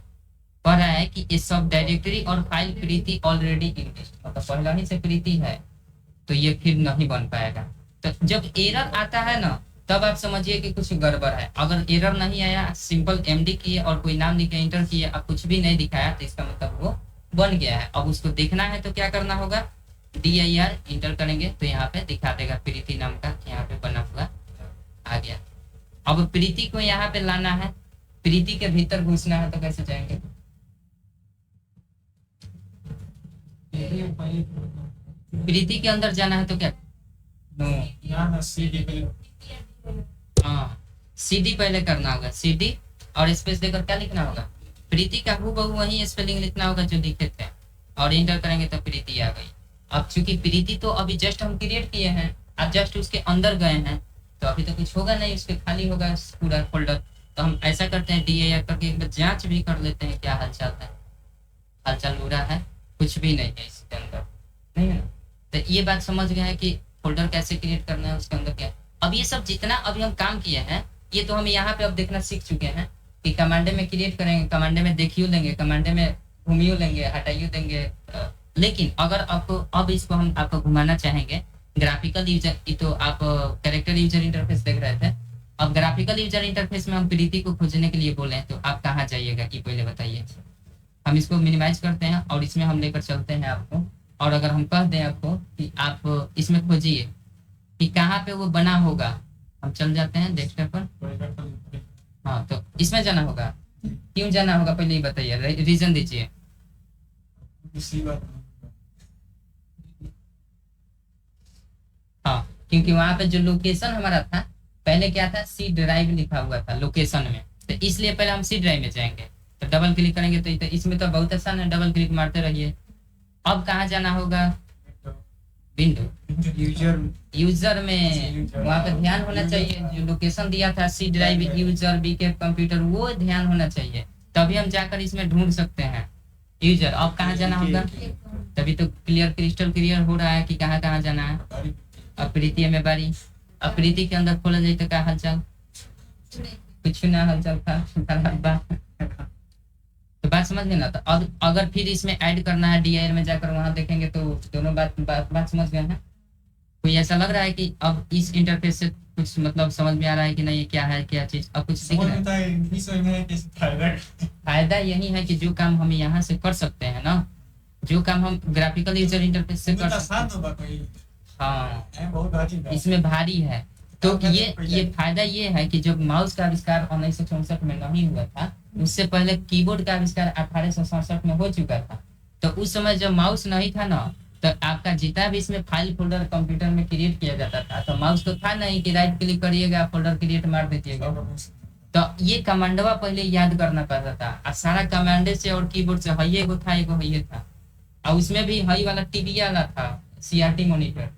कह रहा है कि ये सब डायरेक्टरी और फाइल प्रीति ऑलरेडी इनलिस्ट, मतलब पहले ही से प्रीति है, तो ये फिर नहीं बन पाएगा। तो जब एरर आता है ना, तब आप समझिए कि कुछ गड़बड़ है। अगर एरर नहीं आया, सिंपल MD किए और कोई नाम लिखे इंटर किए, अब कुछ भी नहीं दिखाया, तो इसका मतलब वो बन गया है। अब उसको देखना है तो क्या करना होगा, DIR इंटर करेंगे तो यहाँ पे दिखा देगा प्रीति नाम का, यहाँ पे बना हुआ आ गया। अब प्रीति को यहाँ पे लाना है, प्रीति के भीतर घुसना है, तो कैसे जाएंगे, प्रीति के अंदर जाना है तो क्या, हाँ CD पहले करना होगा, CD और स्पेस देकर क्या लिखना होगा, प्रीति का हूबहू वही स्पेलिंग लिखना होगा जो लिखे थे, और इंटर करेंगे तो प्रीति आ गई। अब चूंकि प्रीति तो अभी जस्ट हम क्रिएट किए हैं, अब जस्ट उसके अंदर गए हैं, तो अभी तो कुछ होगा नहीं, उसके खाली होगा पूरा फोल्डर। तो हम ऐसा करते हैं DIR करके एक बार जांच भी कर लेते हैं क्या हालचाल है। हालचाल हो रहा है, कुछ भी नहीं है इसके अंदर, नहीं है ना। तो ये बात समझ गए हैं कि फोल्डर कैसे क्रिएट करना है, उसके अंदर क्या। अब ये सब जितना अभी हम काम किए हैं, ये तो हम यहाँ पे अब देखना सीख चुके हैं कि कमांडे में क्रिएट करेंगे, कमांडे में देखियो लेंगे, कमांडे में घूमियो लेंगे, हटाइयो देंगे। लेकिन अगर आपको अब इसको हम आपको घुमाना चाहेंगे ग्राफिकल यूजर, तो आप कैरेक्टर यूजर इंटरफेस देख रहे थे, अब ग्राफिकल यूजर इंटरफेस में हम प्रीति को खोजने के लिए बोले तो आप कहाँ जाइएगा ये पहले बताइए। हम इसको मिनिमाइज करते हैं और इसमें हम लेकर चलते हैं आपको, और अगर हम कह दें आपको कि आप इसमें खोजिए कि कहाँ पे वो बना होगा, हम चल जाते हैं डेस्कटॉप पर। हाँ, तो इसमें जाना होगा, क्यों जाना होगा पहले ही बताइए, रीजन दीजिए। हाँ, क्योंकि वहां पे जो लोकेशन हमारा था पहले क्या था, C ड्राइव लिखा हुआ था लोकेशन में, तो इसलिए पहले हम C ड्राइव में जाएंगे, तो डबल क्लिक करेंगे तो इसमें तो बहुत आसान है, डबल क्लिक मारते रहिए। अब कहाँ जाना होगा, विंडो यूजर में, वहां पे ध्यान होना चाहिए जो लोकेशन दिया था C drive user BK computer, वो ध्यान होना चाहिए, तभी हम जाकर इसमें ढूंढ सकते हैं यूजर। अब कहाँ जाना होगा, तभी तो क्रिस्टल क्लियर हो रहा है कि कहाँ कहाँ जाना है। अब प्रीति में बारी, अब प्रीति के अंदर खोला जाए तो क्या हालचाल, कुछ ना हालचाल था। तो बात समझ गए ना। तो अगर फिर इसमें ऐड करना है DIR में जाकर वहां देखेंगे तो दोनों बात समझ गए हैं। कोई ऐसा लग रहा है कि अब इस इंटरफेस से कुछ मतलब समझ में आ रहा है कि नहीं, ये क्या है क्या चीज, अब कुछ सीख रहे हैं। फायदा यही है कि जो काम हम यहाँ से कर सकते हैं ना, जो काम हम ग्राफिकल यूजर इंटरफेस से कर सकते हैं, हाँ इसमें भारी है। तो ये फायदा ये है कि जब माउस का आविष्कार 1964 में नहीं हुआ था, उससे पहले कीबोर्ड का आविष्कार 1867 में हो चुका था। तो उस समय जब माउस नहीं था ना, तो आपका जितना भी इसमें फाइल फोल्डर कंप्यूटर में क्रिएट किया जाता था, तो माउस तो था नहीं कि राइट क्लिक करिएगा फोल्डर क्रिएट मार दीजिएगा। तो ये कमांडवा पहले याद करना पड़ता था, और सारा कमांडे से और कीबोर्ड से हई एगो था, एगो हई था, और उसमें भी हई वाला टीवी वाला था, CRT मॉनिटर,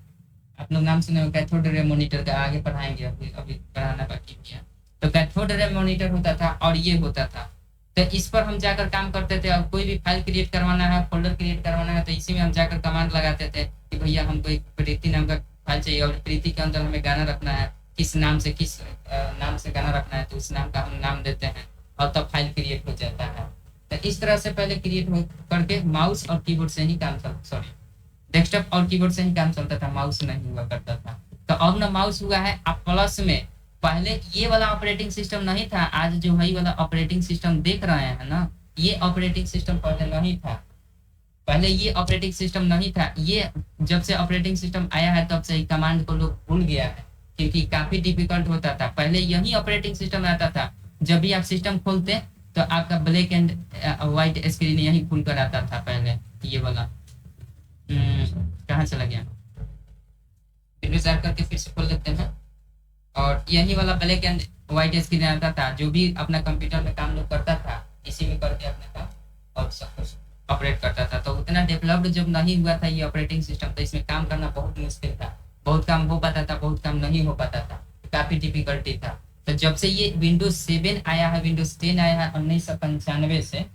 आप लोग नाम सुने, कैथोड रे मॉनिटर का आगे पढ़ाएंगे, अभी पढ़ाना बाकी है। तो कैथोड रे मॉनिटर होता था और ये होता था, तो इस पर हम जाकर काम करते थे। और कोई भी फाइल क्रिएट करवाना है, फोल्डर क्रिएट करवाना है, तो इसी में हम जाकर कमांड लगाते थे कि भैया हमको एक प्रीति नाम का फाइल चाहिए, और प्रीति के अंदर हमें गाना रखना है, किस नाम से गाना रखना है, तो उस नाम का हम नाम देते हैं, और तब फाइल क्रिएट हो जाता है। तो इस तरह से पहले क्रिएट करके माउस और कीबोर्ड से ही काम चलता, डेस्कटॉप और कीबोर्ड से ही काम चलता था, माउस नहीं हुआ करता था। तो अब ना माउस हुआ है। अब प्लस में पहले ये वाला ऑपरेटिंग सिस्टम नहीं था, आज जो है वाला ऑपरेटिंग सिस्टम देख रहे हैं ना, ये ऑपरेटिंग सिस्टम पहले नहीं था, पहले ये ऑपरेटिंग सिस्टम नहीं था। ये जब से ऑपरेटिंग सिस्टम आया है तब से ही कमांड को लोग भूल गया है, क्योंकि काफी डिफिकल्ट होता था। पहले यही ऑपरेटिंग सिस्टम आता था, जब भी आप सिस्टम खोलते तो आपका ब्लैक एंड व्हाइट स्क्रीन यही खुल कर आता था पहले, ये वाला कहाँ चला गया, विंडोज R करके फिर से खोल लेते हैं, और यही वाला ब्लैक एंड व्हाइट स्क्रीन आता था। जो भी अपना कंप्यूटर में काम लोग करता था, इसी में करके अपना काम और सब कुछ ऑपरेट करता था। तो उतना डेवलप्ड जब नहीं हुआ था ये ऑपरेटिंग सिस्टम, तो इसमें काम करना बहुत मुश्किल था, बहुत काम हो पाता था, बहुत काम नहीं हो पाता था, काफी डिफिकल्टी था। तो जब से ये विंडोज 7 आया है, विंडोज 10 आया है 1995 से,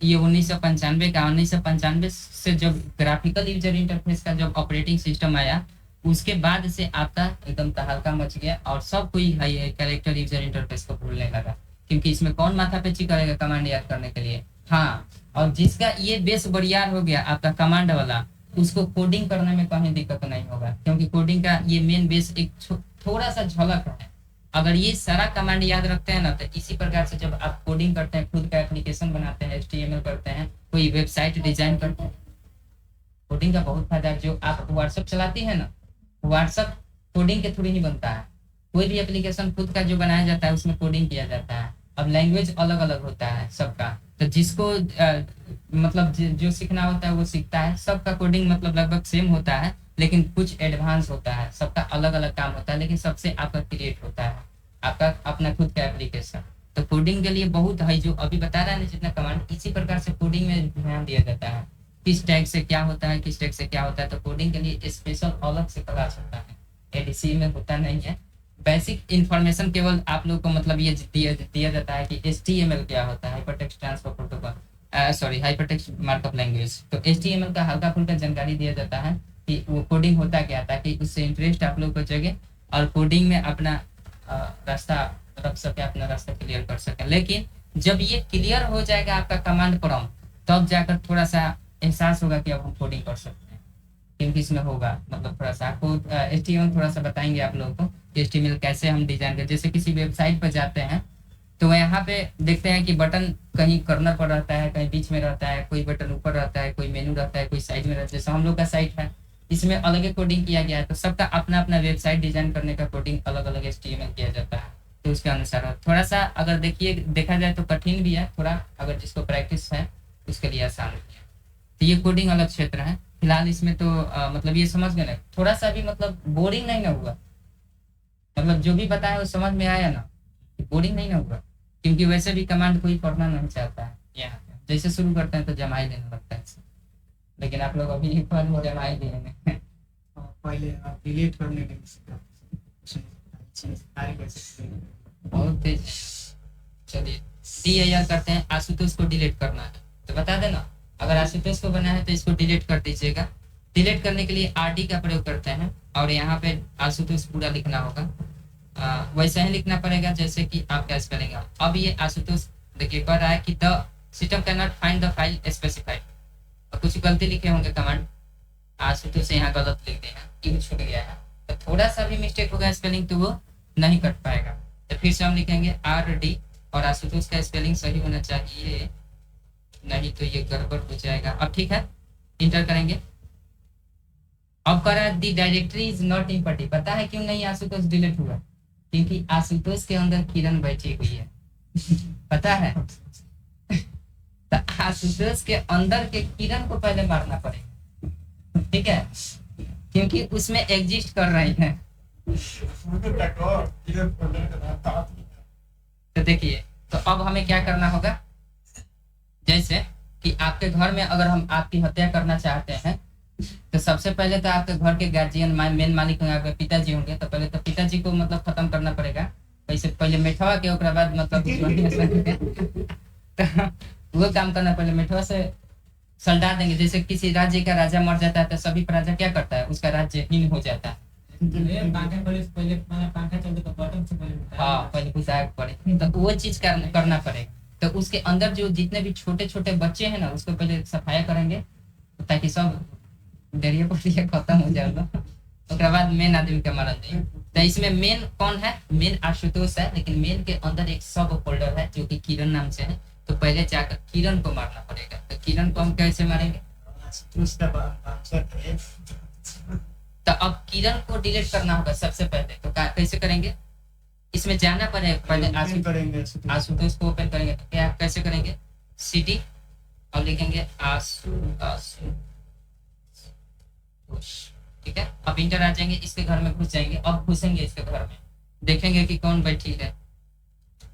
ये 1995 से जब ग्राफिकल यूजर इंटरफेस का जब ऑपरेटिंग सिस्टम आया, उसके बाद से आपका एकदम तहलका मच गया, और सब कोई है कैरेक्टर यूजर इंटरफेस को भूलने लगा, क्योंकि इसमें कौन माथा पेची करेगा कमांड याद करने के लिए। हाँ, और जिसका ये बेस बरियार हो गया आपका कमांड वाला, उसको कोडिंग करने में कहीं दिक्कत नहीं होगा, क्योंकि कोडिंग का ये मेन बेस एक थोड़ा सा झलक है। अगर ये सारा कमांड याद रखते हैं ना, तो इसी प्रकार से जब आप कोडिंग करते हैं, खुद का एप्लीकेशन बनाते हैं, HTML करते हैं, कोई वेबसाइट डिजाइन करते हैं, कोडिंग का बहुत फायदा है। जो आप व्हाट्सएप चलाती है ना, व्हाट्सएप कोडिंग के थ्रू ही बनता है। कोई भी एप्लीकेशन खुद का जो बनाया जाता है उसमें कोडिंग किया जाता है। अब लैंग्वेज अलग अलग होता है सबका, तो जिसको मतलब जो सीखना होता है वो सीखता है। सबका कोडिंग मतलब लगभग सेम होता है, लेकिन कुछ एडवांस होता है, सबका अलग अलग काम होता है, लेकिन सबसे आपका क्रिएट होता है आपका अपना खुद का एप्लीकेशन। तो कोडिंग के लिए बहुत है, जो अभी बता रहा है ना जितना कमांड, इसी प्रकार से कोडिंग में ध्यान दिया जाता है, किस टैग से क्या होता है, किस टैग से क्या होता है। तो कोडिंग के लिए स्पेशल अलग से क्लास होता है, एडीसी में होता नहीं है। बेसिक इन्फॉर्मेशन केवल आप लोग को मतलब ये दिया जाता है कि HTML क्या होता है, hypertext transfer protocol, sorry hypertext markup language. तो HTML का हल्का फुल्का जानकारी दिया जाता है कि वो कोडिंग होता क्या, ताकि उससे इंटरेस्ट आप लोग को जगे और कोडिंग में अपना रास्ता रख सके, अपना रास्ता क्लियर कर सके। लेकिन जब ये क्लियर हो जाएगा आपका कमांड प्रॉम्प्ट, तब जाकर थोड़ा सा एहसास होगा कि अब हम कोडिंग कर सकते हैं, क्योंकि इसमें होगा मतलब थोड़ा सा आपको HTML थोड़ा सा बताएंगे आप लोगों को HTML कैसे हम डिजाइन करें। जैसे किसी वेबसाइट पर जाते हैं तो यहाँ पे देखते हैं कि बटन कहीं कॉर्नर पर रहता है, कहीं बीच में रहता है, कोई बटन ऊपर रहता है, कोई मेनू रहता है, कोई साइड में रहता है। जैसे हम लोग का साइट है, इसमें अलग कोडिंग किया गया है, तो सबका अपना अपना वेबसाइट डिजाइन करने का कोडिंग अलग अलग HTML किया जाता है। तो उसके अनुसार थोड़ा सा अगर देखा जाए तो कठिन भी है थोड़ा, अगर जिसको प्रैक्टिस है उसके लिए आसान भी है। तो ये कोडिंग अलग क्षेत्र है। फिलहाल इसमें तो मतलब ये समझ गए ना, थोड़ा सा भी मतलब बोरिंग नहीं ना हुआ, मतलब जो भी बताया वो समझ में आया ना, बोरिंग नहीं ना हुआ, क्योंकि वैसे भी कमांड कोई पढ़ना नहीं चाहता है। यहाँ पे जैसे शुरू करते हैं तो जमाई लेने लगता है, लेकिन आप लोग अभी एक बार में जमाई लिए पहले आप डिलीट करने के बहुत तेज। चलिए DIR करते हैं, आशुतोष को डिलीट करना है तो बता देना, अगर आशुतोष को बना है तो इसको डिलीट कर दीजिएगा। डिलीट करने के लिए RD का प्रयोग करते हैं और यहाँ पे आशुतोष पूरा लिखना होगा, वैसे ही लिखना पड़ेगा जैसे कि आप क्या करेंगे। अब ये आशुतोष देखिए कह रहा है कि the system can not find the file specified, और कुछ गलती लिखे होंगे कमांड, आशुतोष यहाँ गलत लिख दिया, क्यों छूट गया है, तो थोड़ा सा भी मिस्टेक होगा स्पेलिंग तो वो नहीं कट पाएगा। तो फिर से हम लिखेंगे RD और आशुतोष का स्पेलिंग सही होना चाहिए, नहीं तो ये गड़बड़ हो जाएगा। अब ठीक है, इंटर करेंगे। अब कह रहा है दी डायरेक्टरी इज नॉट इम्पटी, पता है क्यों नहीं आशुतोष डिलीट हुआ, क्योंकि आशुतोष के अंदर किरण बैठी हुई है पता है। तो आशुतोष के अंदर के किरण को पहले मारना पड़ेगा, ठीक है, क्योंकि उसमें एग्जिस्ट कर रही है। तो देखिए, तो अब हमें क्या करना होगा, जैसे कि आपके घर में अगर हम आपकी हत्या करना चाहते हैं तो सबसे पहले तो आपके घर के गार्जियन मेन मालिक होंगे, आपके पिताजी होंगे, तो पहले तो पिताजी को मतलब खत्म करना पड़ेगा। वैसे पहले मेठवा के ओकरा बाद मतलब तो वो काम करना, पहले मेठवा से सल्टा देंगे। जैसे किसी राज्य का राजा मर जाता है तो सभी प्रजा क्या करता है, उसका राज्य हीन हो जाता है। हाँ, पहले गुस्सा पड़े तो वो चीज करना पड़ेगा। तो उसके अंदर जो जितने भी छोटे छोटे बच्चे हैं ना, उसको पहले सफाया करेंगे ताकि सब डरिए पड़िए खत्म हो जाएगा। उसके बाद मेन आदमी का मरण देंगे। तो इसमें मेन कौन है, मेन आशुतोष है, लेकिन मेन के अंदर एक सब फोल्डर है जो कि किरण नाम से है। तो पहले जाकर किरण को मारना पड़ेगा। तो किरण को हम कैसे मारेंगे, तो अब किरण को डिलीट करना होगा सबसे पहले। तो कैसे करेंगे, इसमें जाना पड़ेगा, पहले आशुतोष को ओपन करेंगे। तो क्या कैसे करेंगे, CD और लिखेंगे आशुतोष, ठीक है। अब इंटर आ जाएंगे, इसके घर में घुस जाएंगे। अब घुसेंगे इसके घर में, देखेंगे कि कौन बैठी है।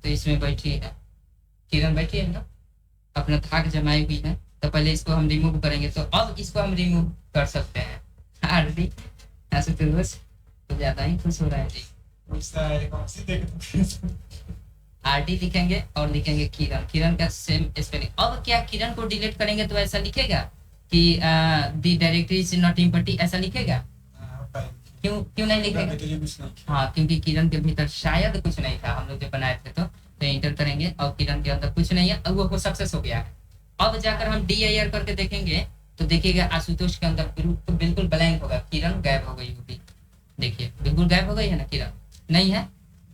तो इसमें बैठी है किरण, बैठी है ना, अपना थाक जमाई हुई है। तो पहले इसको हम रिमूव करेंगे। तो अब इसको हम रिमूव कर सकते हैं। RD आशुतोष तो ज्यादा ही खुश हो रहा है जी। RD लिखेंगे और लिखेंगे किरण, किरण का सेम स्पेलिंग। अब क्या किरण को डिलीट करेंगे तो ऐसा लिखेगा कि दी डायरेक्टरी इज नॉट इम्पटी, ऐसा लिखेगा? क्यों नहीं लिखेगा? हाँ, क्योंकि किरण के भीतर शायद कुछ नहीं था, हम लोग जो बनाए थे। तो इंटर करेंगे और किरण के अंदर कुछ नहीं है, अब वो सक्सेस हो गया है। अब जाकर हम DIR करके देखेंगे तो देखिएगा आशुतोष के अंदर बिल्कुल ब्लैंक होगा, किरण गायब हो गई होगी। देखिए बिल्कुल गायब हो गई है ना, किरण नहीं है,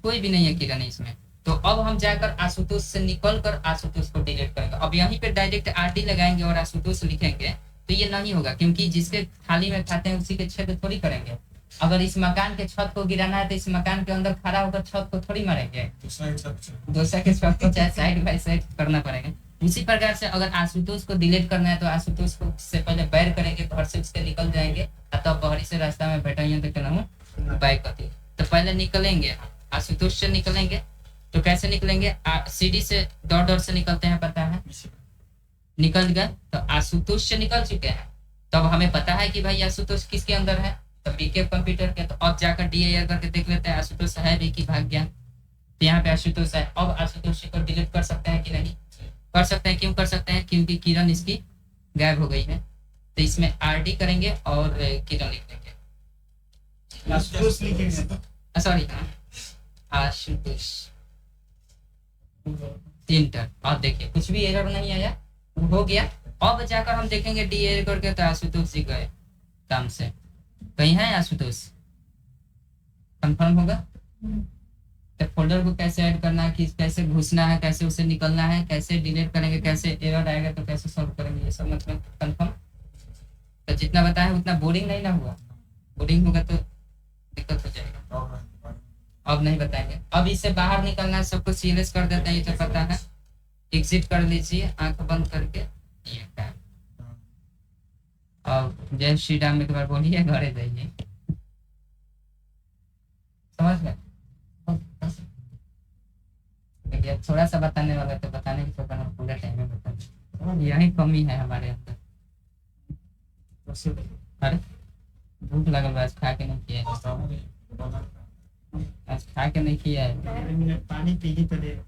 कोई भी नहीं है किरण इसमें। तो अब हम जाकर आशुतोष से निकल कर आशुतोष को डिलीट करेंगे। अब यहीं पे डायरेक्ट RD लगाएंगे और आशुतोष लिखेंगे तो ये नहीं होगा, क्योंकि जिसके थाली में खाते हैं उसी के छेद थोड़ी करेंगे। अगर इस मकान के छत को गिराना है तो इस मकान के अंदर खड़ा होकर छत को थोड़ी मारेंगे, दूसरा के छत को चाहे साइड बाय साइड करना पड़ेगा। उसी प्रकार से अगर आशुतोष को डिलीट करना है तो आशुतोष को से पहले बैर करेंगे, घर से उसके निकल जाएंगे, तब बहरी से रास्ता में बैठेंगे तो क्या बैक करती। तो पहले निकलेंगे, आशुतोष से निकलेंगे तो कैसे निकलेंगे, सीडी से डॉट डॉट से निकलते हैं, पता है, निकल गए तो आशुतोष से निकल चुके हैं। तब हमें पता है कि भाई आशुतोष किसके अंदर है, तो बीके कंप्यूटर के। तो अब जाकर डीआईआर करके देख लेते हैं आशुतोष है भी कि भाग गया। तो यहाँ पे आशुतोष है। अब आशुतोष को डिलीट कर सकते हैं कि नहीं, कर सकते हैं। क्यों कर सकते हैं, क्योंकि किरण इसकी गायब हो गई है। तो इसमें आरडी करेंगे और किरण लिख देंगे, आशुतोष लिखेंगे, सॉरी आशुतोष इंटर। अब देखिए कुछ भी एरर नहीं आया, हो गया। अब जाकर हम देखेंगे डीआईआर करके, तो आशुतोष जी गए काम से। कहीं है आशुतोष, कंफर्म होगा। तो फोल्डर को कैसे ऐड करना है, कि कैसे घुसना है, कैसे उसे निकलना है, कैसे डिलीट करेंगे, कैसे एरर आएगा तो कैसे सॉल्व करेंगे, ये सब मतलब कंफर्म। तो जितना बताया उतना बोरिंग नहीं ना हुआ, बोरिंग होगा तो दिक्कत हो जाएगा। अब नहीं बताएंगे। अब इससे बाहर निकलना है, सबको सीरियस कर देते हैं, ये तो पता है। एग्जिट कर लीजिए आंख बंद करके, ये क्या। अब जय श्री राम एक बार बोलिए, घरे जाइए, समझ गए। थोड़ा सा बताने वाला तो बताने की चक्कर में पूरा टाइम में बता, यही कमी है हमारे अंदर। अरे भूख लगल बा, आज खा के नहीं किया है, आज खा के नहीं किया है। पानी पी ही पड़े।